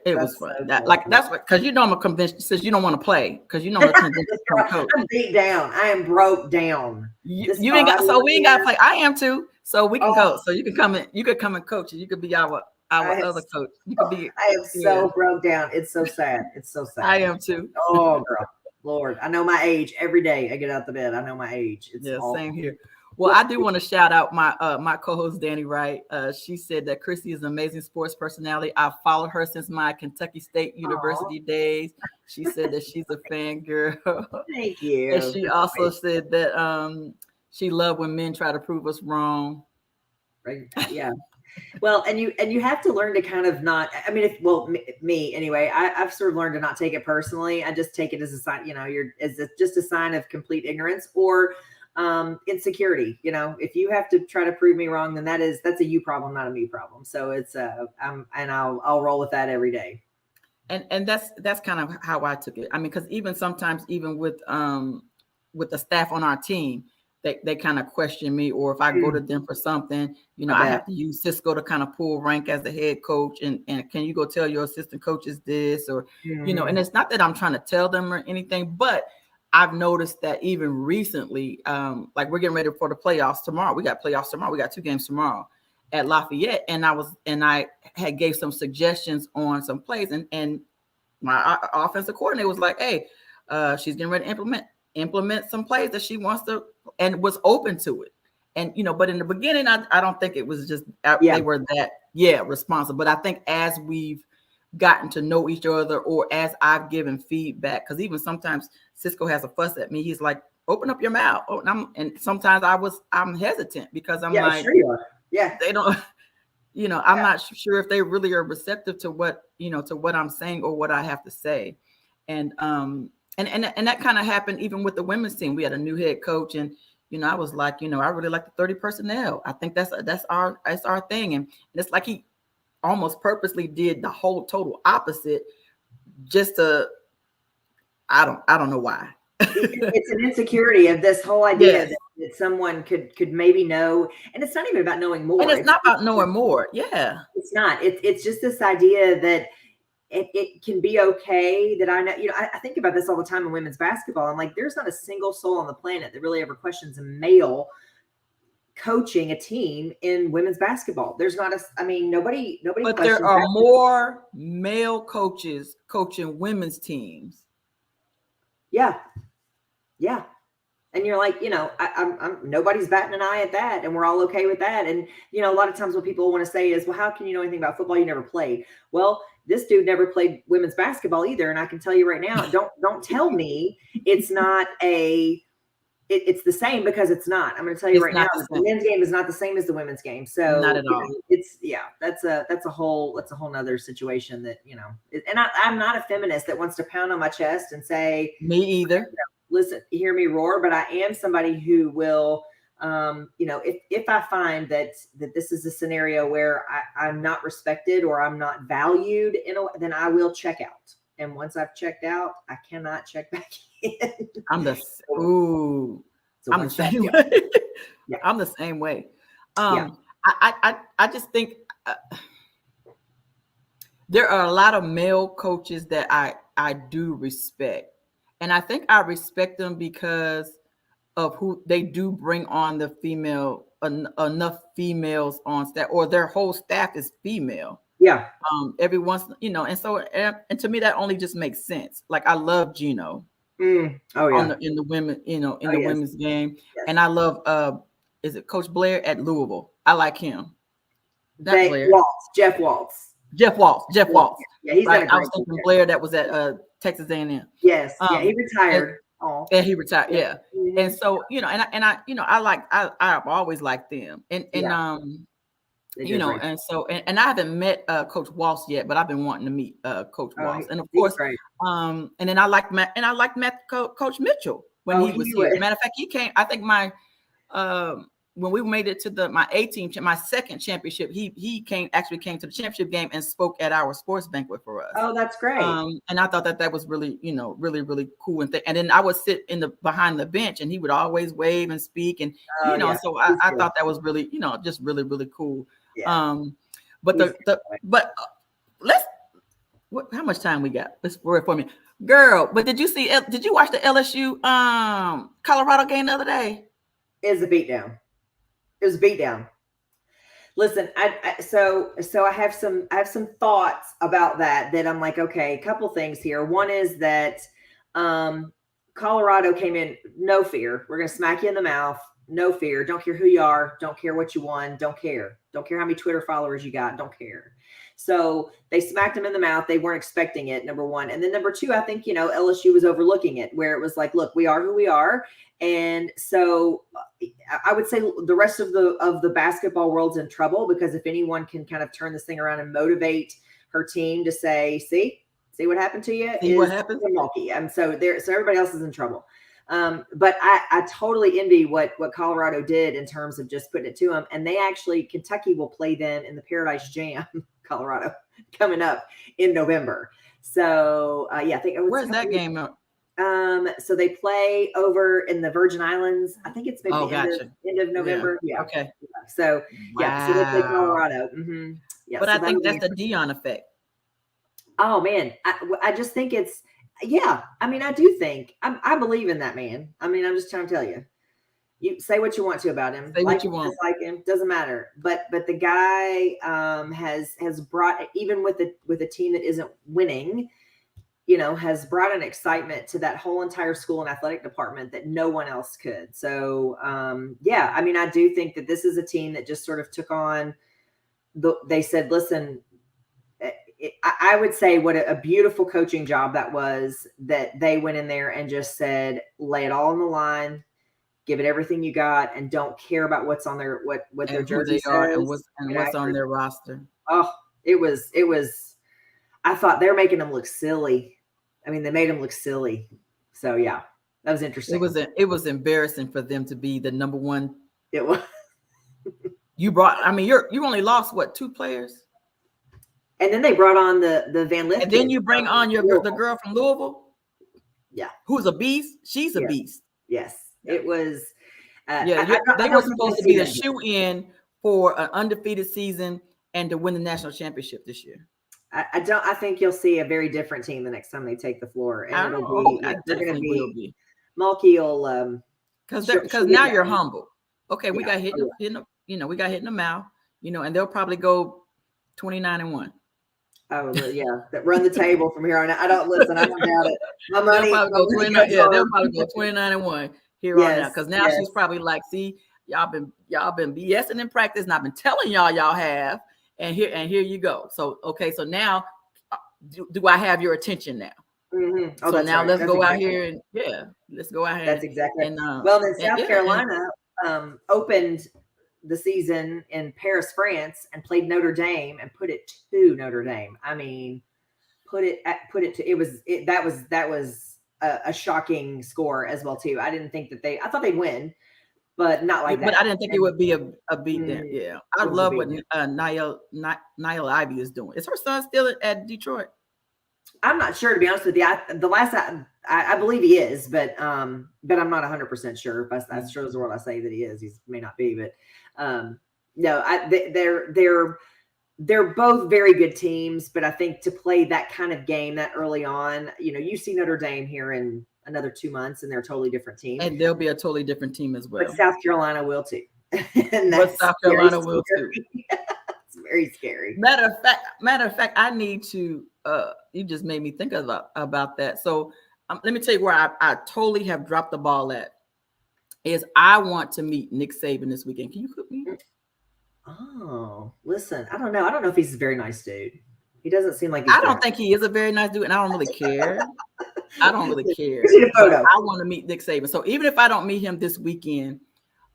that's what, because I'm a convention, since you don't want to play, because I'm a convention coach. I'm beat down. I am broke down. We ain't got to play. I am too. So we can go. So you can come in. You could come and coach. You could be our other coach. You could be. I am so broke down. It's so sad. It's so sad. I am too. Oh, girl, Lord, I know my age every day. I get out the bed. I know my age. It's awful. Same here. Well, I do want to shout out my co-host, Danny Wright. She said that Christi is an amazing sports personality. I've followed her since my Kentucky State University days. She said that she's a fan girl. Thank you. And she also said that she loved when men try to prove us wrong. Right. Yeah. Well, and you have to learn to kind of not, I mean, me anyway, I've sort of learned to not take it personally. I just take it as a sign, just a sign of complete ignorance or insecurity. If you have to try to prove me wrong, then that's a you problem, not a me problem. So it's I'll roll with that every day. And that's kind of how I took it. I mean, because even sometimes, even with the staff on our team, they kind of question me, or if I go to them for something, I have to use Cisco to kind of pull rank as the head coach, and can you go tell your assistant coaches this, or and it's not that I'm trying to tell them or anything, but I've noticed that even recently, like we're getting ready for the playoffs tomorrow. We got playoffs tomorrow. We got 2 games tomorrow at Lafayette, and I had gave some suggestions on some plays, and my offensive coordinator was like, "Hey, she's getting ready to implement some plays that she wants to," and was open to it. And but in the beginning, I don't think it was just they were that responsive. But I think as we've gotten to know each other, or as I've given feedback, because even sometimes Cisco has a fuss at me. He's like, "Open up your mouth." And sometimes I'm hesitant because I'm like, sure you are. Yeah, they don't. I'm not sure if they really are receptive to what to what I'm saying or what I have to say, and that kind of happened even with the women's team. We had a new head coach, and I was like, I really like the 30 personnel. I think that's our thing, and it's like he almost purposely did the whole total opposite, just to I don't know why. It's an insecurity of this whole idea that someone could maybe know, and it's not even about knowing more. And it's not about knowing more. Yeah, it's not. It's just this idea that it can be okay that I know. I think about this all the time in women's basketball. I'm like, there's not a single soul on the planet that really ever questions a male coaching a team in women's basketball. There's not nobody. But there are more male coaches coaching women's teams. Yeah. And you're like, I'm nobody's batting an eye at that, and we're all okay with that. And a lot of times what people want to say is, well, how can you know anything about football? You never played. Well, this dude never played women's basketball either, and I can tell you right now, don't tell me it's not it's the same, because it's not. I'm going to tell you right now, the men's game is not the same as the women's game. So not at all. That's a whole nother situation that, and I'm not a feminist that wants to pound on my chest and say, me either. Listen, hear me roar, but I am somebody who will, if I find that this is a scenario where I'm not respected or I'm not valued then I will check out. And once I've checked out, I cannot check back in. I'm the same way. Yeah. I'm the same way. I just think there are a lot of male coaches that I do respect. And I think I respect them because of who they do bring on the enough females on staff, or their whole staff is female. Yeah. Every once, and so, and to me, that only just makes sense. Like, I love Gino. Oh yeah. in the women, in the yes. women's game. Yes. And I love is it Coach Blair at Louisville? I like him. Blair. Jeff Waltz. Jeff Waltz. Yeah, he's got a great I was thinking Blair that was at Texas A&M. Yes. Yeah, he retired. And he retired. Yeah. Mm-hmm. And so, I've always liked them. And and so and I haven't met Coach Waltz yet, but I've been wanting to meet Coach Waltz. And of course, and then I like Coach Mitchell when he was here. Matter of fact, he came, I think when we made it to my A-team, my second championship, he came to the championship game and spoke at our sports banquet for us. Oh, that's great. And I thought that was really, really, really cool. And then I would sit behind the bench and he would always wave and speak. And, so I thought that was really, just really, really cool. Yeah. But how much time we got? Let's work for me. Girl, but did you watch the LSU Colorado game the other day? It was a beatdown. Listen, I have some thoughts about that I'm like, okay, a couple things here. One is that Colorado came in, no fear. We're going to smack you in the mouth. No fear. Don't care who you are. Don't care what you won. Don't care. Don't care how many Twitter followers you got. Don't care. So they smacked them in the mouth. They weren't expecting it, number one. And then number two, I think, LSU was overlooking it, where it was like, look, we are who we are. And so I would say the rest of the basketball world's in trouble, because if anyone can kind of turn this thing around and motivate her team to say, see what happened to you? See what happened? Milwaukee. And so everybody else is in trouble. But I totally envy what Colorado did in terms of just putting it to them. And Kentucky will play them in the Paradise Jam, Colorado, coming up in November. So I think where's that game up? So they play over in the Virgin Islands. I think it's maybe end of November. Yeah. Okay. So so they play Colorado. Mm-hmm. Yeah. But so I think that's the Dion effect. Oh man, I just think it's. Yeah, I mean, I do think I believe in that man. I mean, I'm just trying to tell you. You say what you want to about him. Say what you want. Like him, doesn't matter. But the guy has brought, even with a team that isn't winning, has brought an excitement to that whole entire school and athletic department that no one else could. So I mean, I do think that this is a team that just sort of took on. They said, listen. I would say what a beautiful coaching job that was, that they went in there and just said, lay it all on the line, give it everything you got, and don't care about what's on their what their jersey says and what's on their roster. Oh, it was. I thought they're making them look silly. I mean, they made them look silly. So yeah, that was interesting. It was embarrassing for them to be the number one. It was. You only lost what, 2 players? And then they brought on the Van Lith. And then you bring on the girl from Louisville. Yeah. Who's a beast. She's a beast. Yes. It was. They were supposed to be the shoe-in for an undefeated season and to win the national championship this year. I think you'll see a very different team the next time they take the floor. And they're going to be. Mulkey will. Because now you're humble. Okay, we got hit in the mouth, and they'll probably go 29-1. Oh yeah, run the table from here on out. I don't doubt it. My money. They'll probably go 29-1 here on out, because now she's probably like, see, y'all been BSing in practice, and I've been telling y'all have, and here you go. So okay, so now do I have your attention now? Mm-hmm. So now let's go out here and let's go out here. That's exactly. And then South Carolina opened the season in Paris, France, and played Notre Dame and put it to Notre Dame. I mean, that was a shocking score as well too. I didn't think I thought they'd win, but not like that. But I didn't think it would be a beat there. Yeah, I love what Niall Ivy is doing. Is her son still at Detroit? I'm not sure, to be honest with you. I believe he is, but I'm not 100% sure. If that shows the world I say that he is. He may not be, but no, they're both very good teams. But I think to play that kind of game that early on, you see Notre Dame here in another 2 months, and they're a totally different team. And they'll be a totally different team as well. But South Carolina will too. South Carolina will too. It's very scary. Matter of fact, I need to. You just made me think about that. So let me tell you where I totally have dropped the ball at. Is I want to meet Nick Saban this weekend. Can you cook me? Oh, listen, I don't know. I don't know if he's a very nice dude. He doesn't seem like I don't think he is a very nice dude, and I don't really care. I don't really care. Photo. I want to meet Nick Saban. So even if I don't meet him this weekend,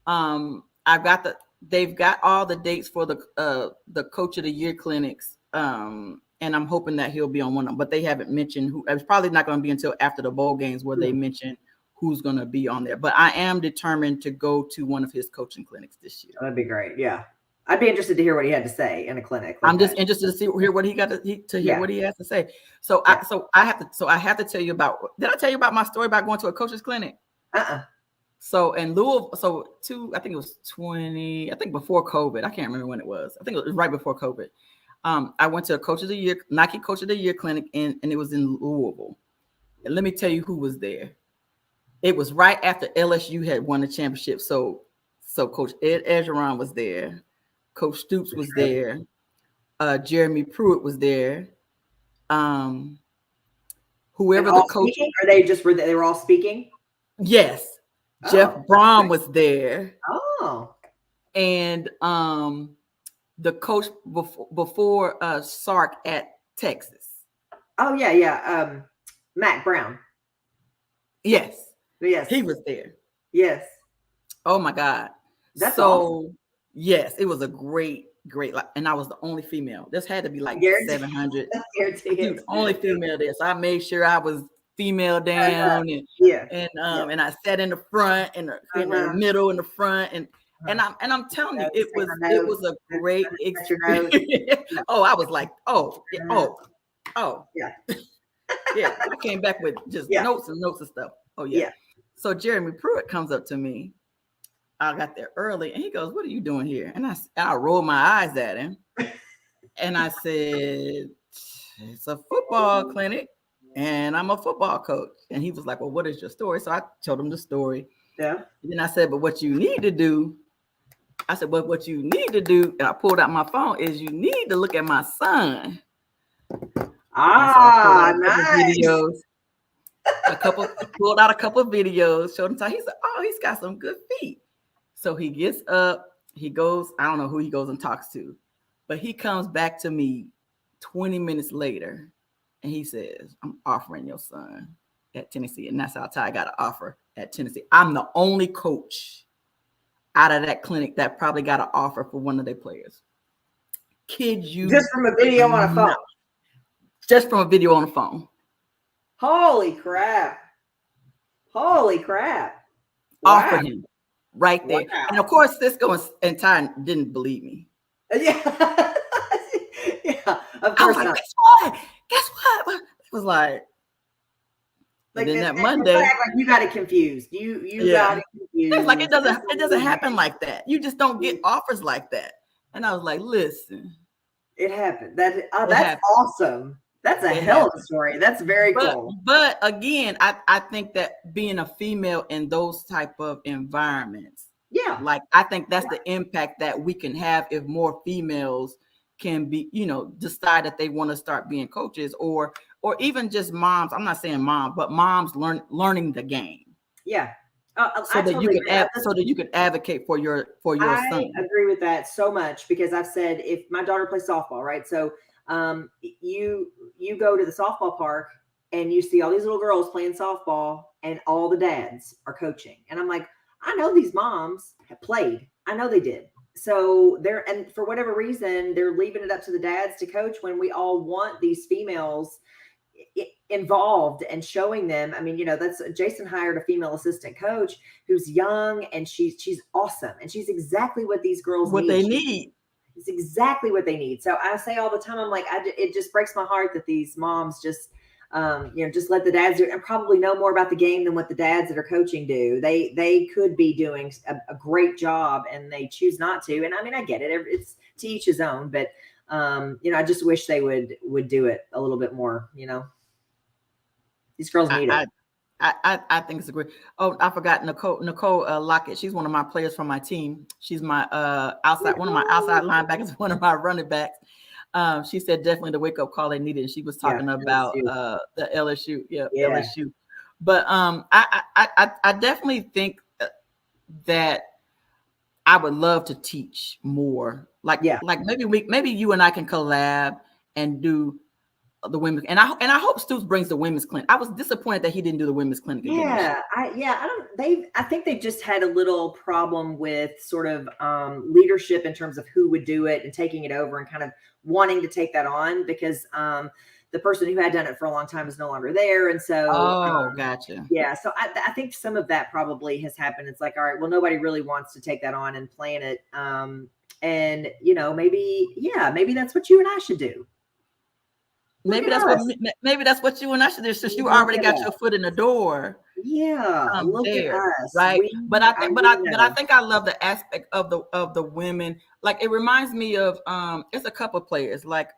they've got all the dates for the Coach of the Year clinics. And I'm hoping that he'll be on one of them, but they haven't mentioned who. It's probably not going to be until after the bowl games where they mention who's going to be on there. But I am determined to go to one of his coaching clinics this year. That'd be great. Yeah. I'd be interested to hear what he had to say in a clinic. I'm just interested to hear what he got to hear what he has to say. So I have to tell you about. Did I tell you about my story about going to a coach's clinic? So in Louisville, I think it was 20. I think before COVID. I can't remember when it was. I think it was right before COVID. I went to a Coach of the Year, Nike Coach of the Year clinic, and it was in Louisville. And let me tell you who was there. It was right after LSU had won the championship. So Coach Ed Orgeron was there. Coach Stoops was there. Jeremy Pruitt was there. Whoever the coach. Speaking? Or they were all speaking? Yes. Jeff Brom was there. Oh. And the coach before Sark at Texas. Oh, yeah. Matt Brown. Yes. He was there. Yes. Oh my God. That's awesome. Yes, it was a great, and I was the only female. This had to be like 700. The only female there. So I made sure I was female down and I sat in the front and in the middle in the front and I'm telling you, it was a great experience. Oh, I was like, yeah. Yeah, I came back with just notes and stuff. Oh yeah. So Jeremy Pruitt comes up to me. I got there early and he goes, "What are you doing here?" And I rolled my eyes at him and I said, "It's a football clinic and I'm a football coach." And he was like, "Well, what is your story?" So I told him the story. Yeah. And then I said, "But what you need to do," I said, "But what you need to do," and I pulled out my phone, "is you need to look at my son." Nice. Videos. Pulled out a couple of videos, showed him. He said, "Oh, he's got some good feet." So he gets up, he goes, I don't know who he goes and talks to, but he comes back to me 20 minutes later and he says, "I'm offering your son at Tennessee." And that's how Ty got an offer at Tennessee. I'm the only coach out of that clinic that probably got an offer for one of their players. Kid you. Just from a video on a phone. Just from a video on the phone. Holy crap. Wow. Offered him right there. Wow. And of course, Cisco and Ty didn't believe me. Yeah. Of course not. Guess what? It was like then that Monday. Like you got it confused. You got it confused. It's like it doesn't happen like that. You just don't get offers like that. And I was like, listen. It happened. That's awesome. That's a hell of a story. That's very cool. But again, I think that being a female in those type of environments, like I think that's the impact that we can have if more females can be, decide that they want to start being coaches or even just moms. I'm not saying mom, but moms learning the game. Yeah. So that you can advocate for your son. I agree with that so much because I've said if my daughter plays softball, right? So you go to the softball park and you see all these little girls playing softball and all the dads are coaching. And I'm like, I know these moms have played. I know they did. So and for whatever reason, they're leaving it up to the dads to coach when we all want these females involved and showing them. I mean, that's Jason hired a female assistant coach who's young and she's awesome. And she's exactly what these girls need. It's exactly what they need. So I say all the time, I'm like, it just breaks my heart that these moms just let the dads do it and probably know more about the game than what the dads that are coaching do. They could be doing a great job and they choose not to. And I mean, I get it. It's to each his own, but I just wish they would do it a little bit more, These girls need it. I think it's a great. Oh, I forgot Nicole Lockett. She's one of my players from my team. She's my one of my outside linebackers, one of my running backs. She said definitely the wake up call they needed. And she was talking about the LSU. Yeah, LSU. But I definitely think that I would love to teach more. Like maybe you and I can collab and do the women. And I hope Stoops brings the women's clinic. I was disappointed that he didn't do the women's clinic again this year. I think they just had a little problem with sort of leadership in terms of who would do it and taking it over and kind of wanting to take that on, because the person who had done it for a long time is no longer there. And so, gotcha. Yeah. So I think some of that probably has happened. It's like, all right, well, nobody really wants to take that on and plan it. And maybe that's what you and I should do. Maybe that's what you and I should do, since you already got your foot in the door. Yeah, look there, at us, right? But I think I love the aspect of the women. Like, it reminds me of it's a couple of players like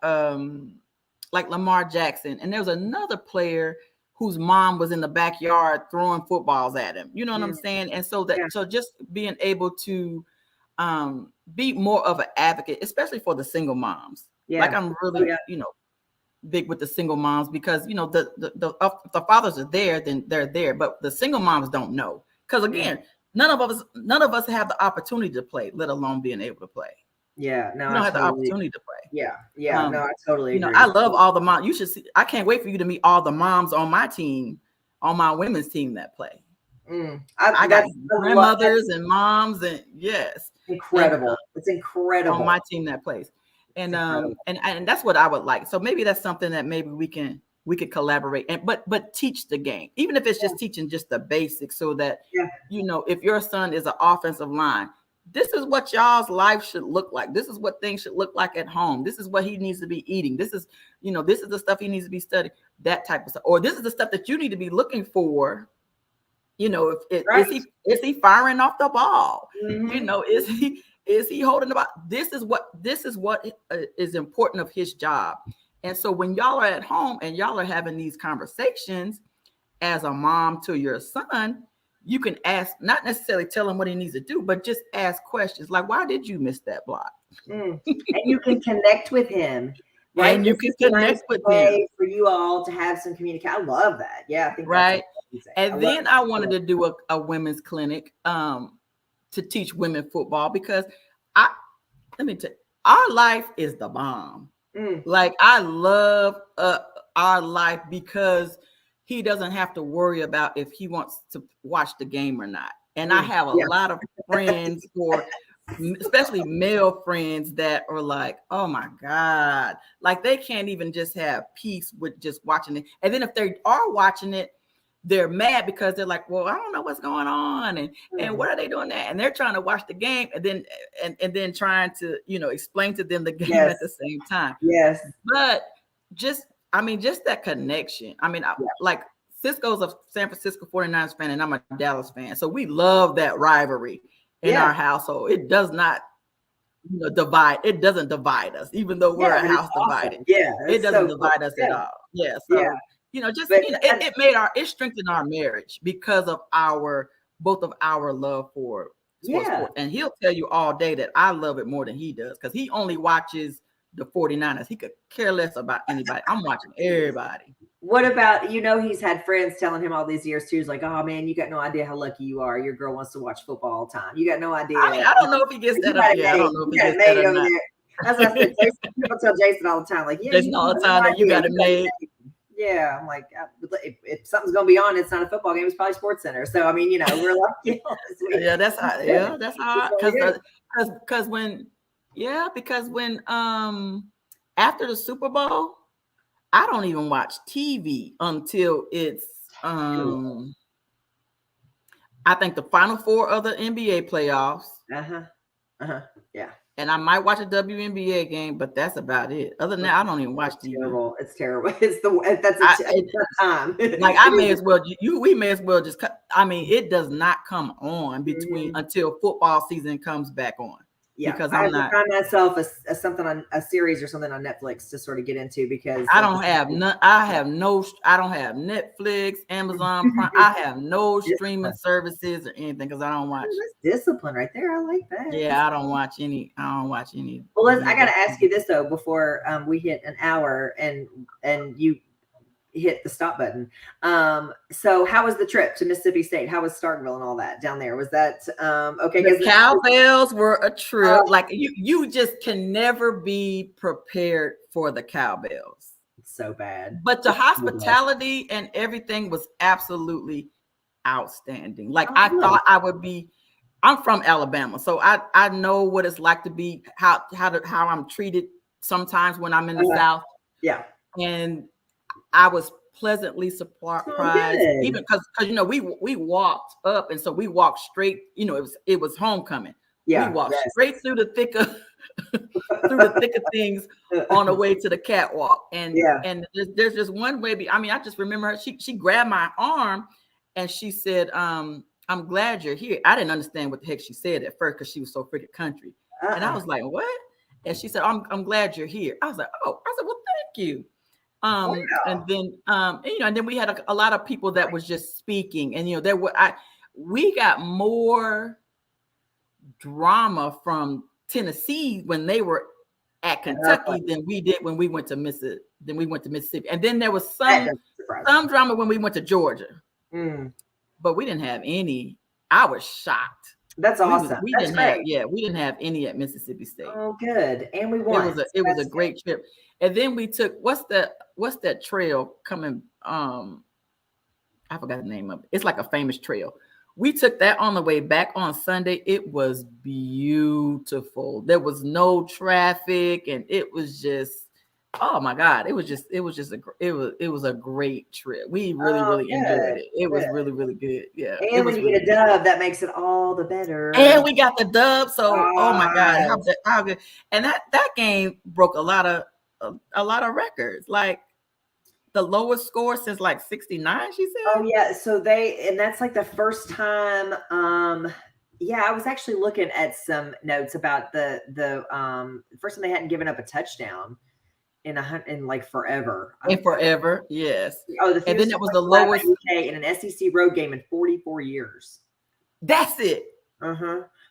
Lamar Jackson, and there was another player whose mom was in the backyard throwing footballs at him. You know what I'm saying? And so so just being able to be more of an advocate, especially for the single moms. Yeah. Like, I'm really big with the single moms, because the fathers are there, then they're there, but the single moms don't know, because again, none of us have the opportunity to play, let alone being able to play. Yeah, no, you don't have the opportunity to play. No, I totally agree. I love all the moms. You should see. I can't wait for you to meet all the moms on my team, on my women's team that play. I got grandmothers and moms, and incredible. And, it's incredible on my team that plays. And and that's what I would like. So maybe that's something that maybe we could collaborate and but teach the game, even if it's just teaching just the basics, so that if your son is an offensive line, this is what y'all's life should look like. This is what things should look like at home. This is what he needs to be eating. This is this is the stuff he needs to be studying. That type of stuff, or this is the stuff that you need to be looking for. Is he firing off the ball? Is he holding the ball? This is what is important of his job. And so when y'all are at home and y'all are having these conversations as a mom to your son, you can ask, not necessarily tell him what he needs to do, but just ask questions like, why did you miss that block? And you can connect with him. Right. And you can connect with him. For you all to have some communication. I love that. Yeah, I think right. And then I wanted to do a women's clinic to teach women football, because let me tell you, our life is the bomb. Like, I love our life, because he doesn't have to worry about if he wants to watch the game or not. And I have a lot of friends, especially male friends, that are like, oh my God, like they can't even just have peace with just watching it. And then if they are watching it, they're mad, because they're like, well, I don't know what's going on, and what are they doing that? And they're trying to watch the game, and then trying to explain to them the game at the same time. Yes. But just that connection. Like, Cisco's a San Francisco 49ers fan, and I'm a Dallas fan, so we love that rivalry in our household. It does not divide. It doesn't divide us, even though we're a house divided. It doesn't divide us at all. It strengthened our marriage because of both of our love for sports. And he'll tell you all day that I love it more than he does, because he only watches the 49ers. He could care less about anybody. I'm watching everybody. What about, he's had friends telling him all these years too. He's like, oh man, you got no idea how lucky you are. Your girl wants to watch football all the time. You got no idea. I don't know if he gets that up. I don't know if he gets that or not. That's what I said. People tell Jason all the time, like, Jason all the time that you got it made. Yeah, I'm like, if something's gonna be on, it's not a football game. It's probably Sports Center. So we're lucky. That's hard. Because when after the Super Bowl, I don't even watch TV until it's I think the Final Four of the NBA playoffs. Yeah. And I might watch a WNBA game, but that's about it. Other than that, I don't even watch TV. It's terrible. That's a time. Like, I may as well. We may as well just cut. It does not come on until football season comes back on. Yeah, because I have to find myself something on a series or something on Netflix to sort of get into, because I don't have Netflix, Amazon Prime. I have no streaming services or anything, because I don't watch. That's discipline right there. I like that. Yeah, I don't watch any. Well, I got to ask you this though before we hit an hour, and you hit the stop button. So how was the trip to Mississippi State? How was Starkville and all that down there? Was that okay? The cowbells were a trip. Like you just can never be prepared for the cowbells. So bad. But the hospitality and everything was absolutely outstanding. Like I thought I would be. I'm from Alabama, so I know what it's like to be how I'm treated sometimes when I'm in the South. Yeah, and I was pleasantly surprised, even because we walked up, and so we walked straight. It was homecoming. Yeah, we walked straight through the thick of things on the way to the catwalk. And there's just one way. I just remember her. She grabbed my arm, and she said, "I'm glad you're here." I didn't understand what the heck she said at first because she was so freaking country, and I was like, "What?" And she said, I'm glad you're here." I was like, "Oh," I said, "Well, thank you." And then and then we had a lot of people that was just speaking, and we got more drama from Tennessee when they were at Kentucky than we did when we went to Mississippi. And then there was some drama when we went to Georgia. But we didn't have any. I was shocked. That's awesome. We didn't have any at Mississippi State. Oh, good. And we won. It was a great trip. And then we took what's that trail coming? I forgot the name of it. It's like a famous trail. We took that on the way back on Sunday. It was beautiful. There was no traffic, and it was just, oh my God! It was a great trip. We really enjoyed it. It was really, really good. Yeah. And when you get a dub, that makes it all the better. And we got the dub. So oh my God, how good! And that game broke a lot of records. Like the lowest score since like 69, she said. Oh yeah. So that's like the first time. I was actually looking at some notes about the first time they hadn't given up a touchdown in like forever. Forever, yes. Oh, and then it was the lowest in an SEC road game in 44 years. That's it.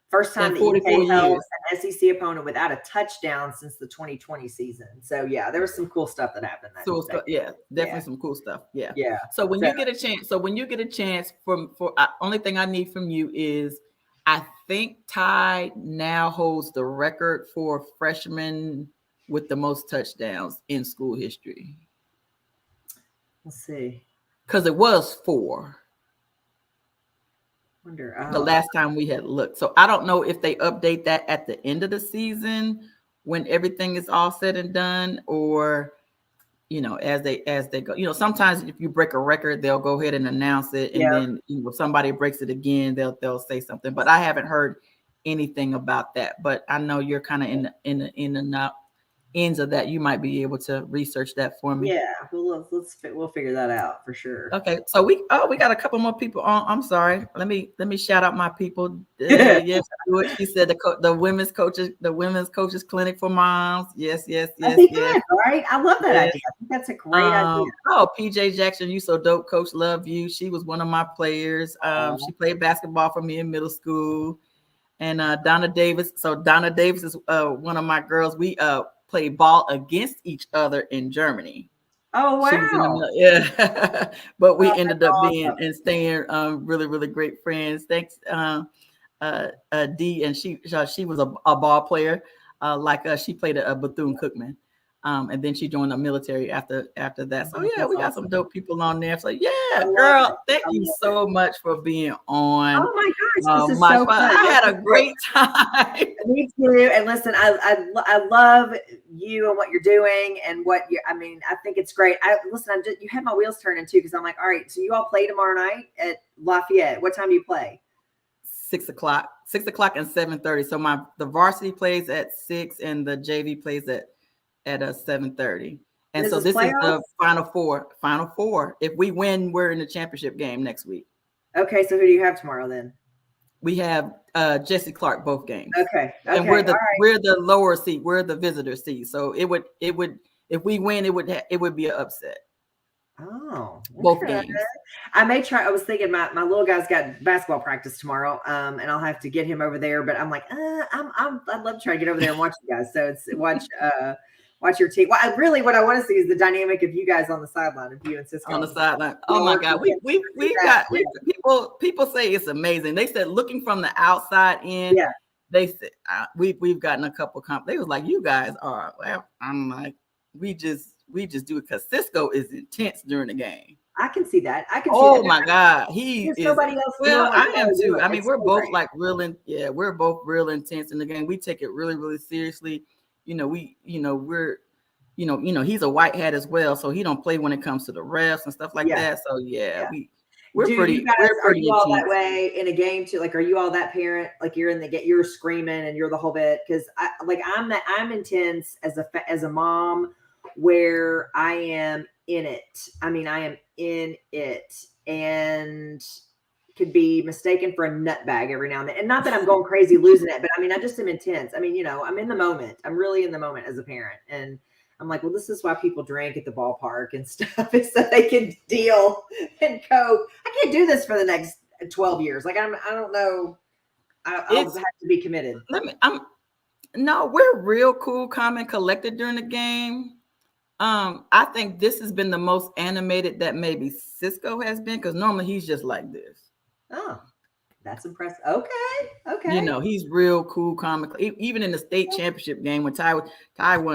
First time the UK held an SEC opponent without a touchdown since the 2020 season. So yeah, there was some cool stuff that happened. Definitely some cool stuff. Yeah. Yeah. So when you get a chance, only thing I need from you is, I think Ty now holds the record for freshmen with the most touchdowns in school history. Let's see. Because it was 4. Wonder the last time we had looked. So I don't know if they update that at the end of the season when everything is all said and done, or as they go. Sometimes if you break a record, they'll go ahead and announce it, and then if somebody breaks it again, they'll say something. But I haven't heard anything about that. But I know you're kind of in the ends of that. You might be able to research that for me. Yeah, we'll figure that out for sure. Okay, so we got a couple more people on. I'm sorry. Let me shout out my people. Yes, she said the women's coaches clinic for moms. Yes. Good, right? I love that idea. I think that's a great idea. Oh, PJ Jackson, you so dope, coach. Love you. She was one of my players. She played basketball for me in middle school. And Donna Davis. So Donna Davis is one of my girls. We play ball against each other in Germany. Oh wow! Yeah, but we ended up being and staying really, really great friends. Thanks, Dee, and she was a ball player, she played a Bethune-Cookman, and then she joined the military after that. So yeah, we got some dope people on there. So yeah, girl, thank you so much for being on. Oh my gosh, this is so fun. I had a great time. Me too. And listen, I love you and what you're doing and I think it's great. You had my wheels turning too, because I'm like, all right, so you all play tomorrow night at Lafayette. What time do you play? 6 o'clock and 7:30. So the varsity plays at 6 and the JV plays at 7:30. And so this is the final four. If we win, we're in the championship game next week. Okay, so who do you have tomorrow then? We have Jesse Clark both games. Okay. And we're the lower seed. We're the visitor seed. So it would if we win, it would be an upset. Oh, both games. I may try. I was thinking my little guy's got basketball practice tomorrow, and I'll have to get him over there. But I'm like, I'd love to try to get over there and watch you guys. So watch your team. Well, what I want to see is the dynamic of you guys on the sideline, of you and Cisco on the sideline. Oh my God, people say it's amazing. They said looking from the outside in. Yeah. They said we've gotten a couple they was like, you guys are. Well, I'm like, we just do it because Cisco is intense during the game. I can see that. Oh my God, he is. Nobody else. Well, I am too. I mean, we're both like we're both real intense in the game. We take it really, really seriously. He's a white hat as well, so he don't play when it comes to the refs and stuff like that. So we're pretty. Are you all that way in a game too? Like, are you all that parent? Like, you're in the game, you're screaming and you're the whole bit? Because I'm intense as a mom, where I am in it. I mean, I am in it, and could be mistaken for a nutbag every now and then. And not that I'm going crazy losing it, but I mean, I just am intense. I mean, I'm in the moment. I'm really in the moment as a parent, and I'm like, well, this is why people drink at the ballpark and stuff, is so they can deal and cope. I can't do this for the next 12 years. Like, I don't know. I'll have to be committed. No, we're real cool, calm, and collected during the game. I think this has been the most animated that maybe Cisco has been, because normally he's just like this. Oh, that's impressive. Okay. He's real cool, calm. Even in the state championship game, when Ty won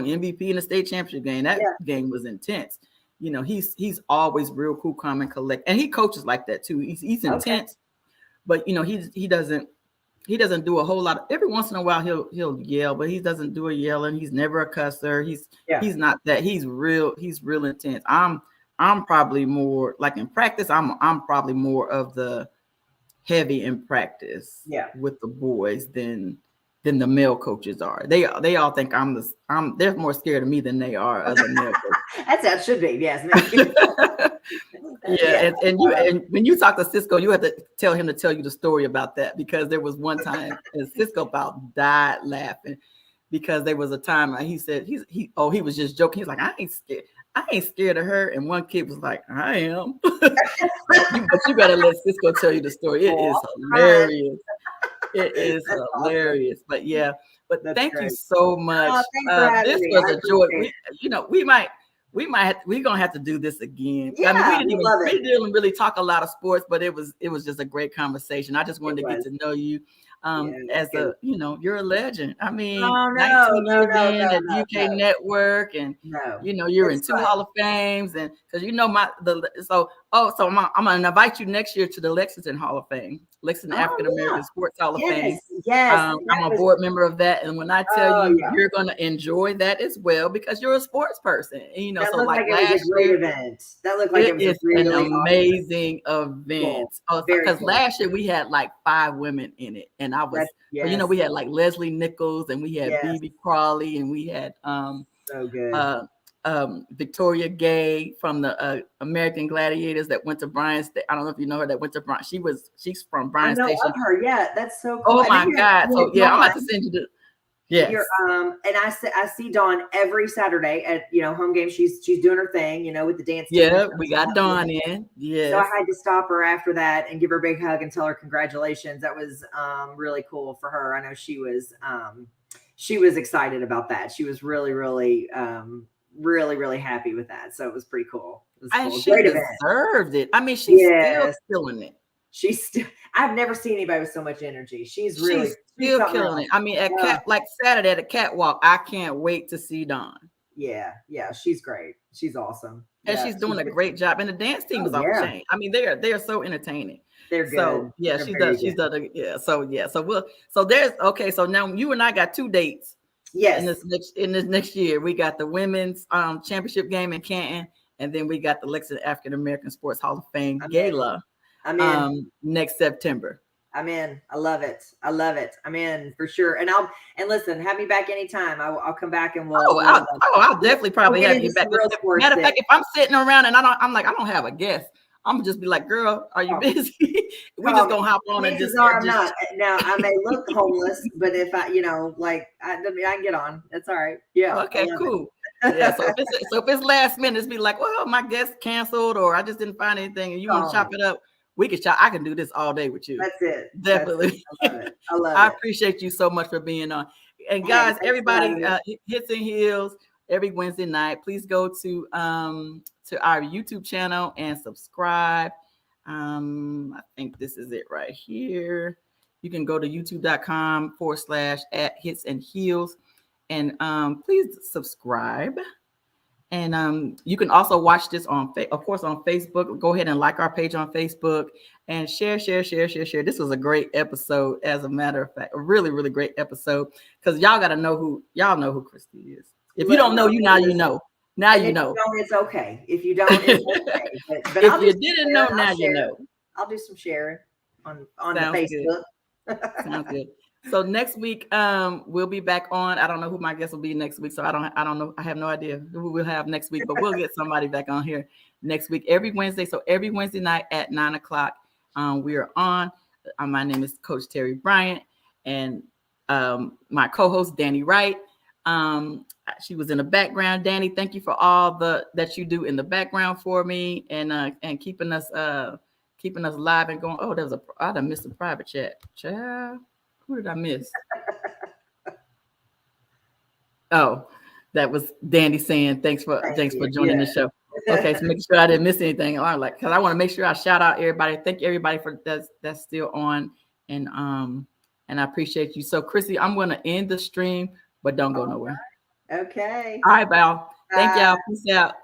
MVP in the state championship game, that game was intense. He's always real cool, calm, and collect. And he coaches like that too. He's intense, but he doesn't do a whole lot. Every once in a while he'll yell, but he doesn't do a yelling. He's never a cusser. He's not that. He's real intense. I'm probably more like in practice. I'm probably more of the heavy in practice with the boys than the male coaches are. They all think they're more scared of me than they are other male coaches. That's how it should be. Yes. And when you talk to Cisco, you have to tell him to tell you the story about that, because there was one time and Cisco about died laughing, because there was a time he said he was just joking. He's like, I ain't scared of her. And one kid was like, I am. but you gotta let Cisco tell you the story. It is hilarious. It is hilarious. But thank you so much. This was a joy. We're gonna have to do this again. Yeah, I mean, we didn't really talk a lot of sports, but it was just a great conversation. I just wanted to get to know you. You're a legend. I mean, 19 years in at UK Network, and you're in 2 Hall of Fames, and because I'm gonna invite you next year to the Lexington Hall of Fame, Lexington African American Sports Hall of Fame. Yes, I'm a board member of that, and when I tell you, you're gonna enjoy that as well, because you're a sports person. And, that so looked like last year, event. That looked like it was an amazing event. Because last year we had like 5 women in it, and I was, we had like Leslie Nichols, and we had BB Crawley, and we had so good. Victoria Gay from the American Gladiators that went to Bryan State. I don't know if you know her, that went to Bryan. She's from Bryan Station. I know of her. Yeah, that's so cool. Oh my God. So I'm about to send you the. Yes. And I see Dawn every Saturday at home games. She's doing her thing, with the dance team. Yeah, we got Dawn in. Yeah. So I had to stop her after that and give her a big hug and tell her congratulations. That was really cool for her. I know she was excited about that. She was really, really really happy with that. So it was pretty cool. And she deserved it. I mean, she's still killing it. I've never seen anybody with so much energy. She's still killing it. I mean, like Saturday at the catwalk, I can't wait to see Dawn. Yeah, she's great. She's awesome. And she's doing a great job. And the dance team is off the chain. I mean, they're so entertaining. They're good. So she's done. So now you and I got 2 dates. Yes. In this next year, we got the women's championship game in Canton, and then we got the Lexington African American Sports Hall of Fame Gala. I'm in next September. I'm in. I love it. I'm in for sure. And listen, have me back anytime. I'll come back and I'll definitely probably have you back. Matter of fact, if I'm sitting around and I don't have a guest, I'm gonna just be like, girl, are you busy? We just gonna hop on and just. I'm not. Now I may look homeless, but if I can get on. That's all right. Yeah. Okay. Cool. Yeah. So if it's last minute, it's be like, well, my guest canceled, or I just didn't find anything, and you want to chop it up. We can chop. I can do this all day with you. That's it. Definitely. I love it. I appreciate you so much for being on. And guys, everybody, Hits and Heels. every Wednesday night. Please go to our YouTube channel and subscribe. I think this is it right here. You can go to youtube.com/@hitsandheels and please subscribe. And you can also watch this on Facebook. Go ahead and like our page on Facebook and share. This was a great episode, as a matter of fact, a really, really great episode, because y'all know who Christi is. If you don't know, now you know. Now you know. If you don't, it's okay. If you don't, it's okay. But if you didn't know, now you know. I'll do some sharing on the Facebook. Sounds good. So next week, we'll be back on. I don't know who my guest will be next week, so I don't know. I have no idea who we'll have next week, but we'll get somebody back on here next week, every Wednesday. So every Wednesday night at 9:00, we are on. My name is Coach Terry Bryant, and my co-host Danny Wright. She was in the background. Danny, thank you for all that you do in the background for me, and keeping us live and going. Oh, I done missed a private chat. Child. Who did I miss? Oh, that was Danny saying thanks for joining the show. Okay, so make sure I didn't miss anything. Because I want to make sure I shout out everybody. Thank you everybody for that's still on, and I appreciate you. So Christi, I'm going to end the stream, but don't go nowhere. Okay. All right, Val. Thank y'all. Peace out.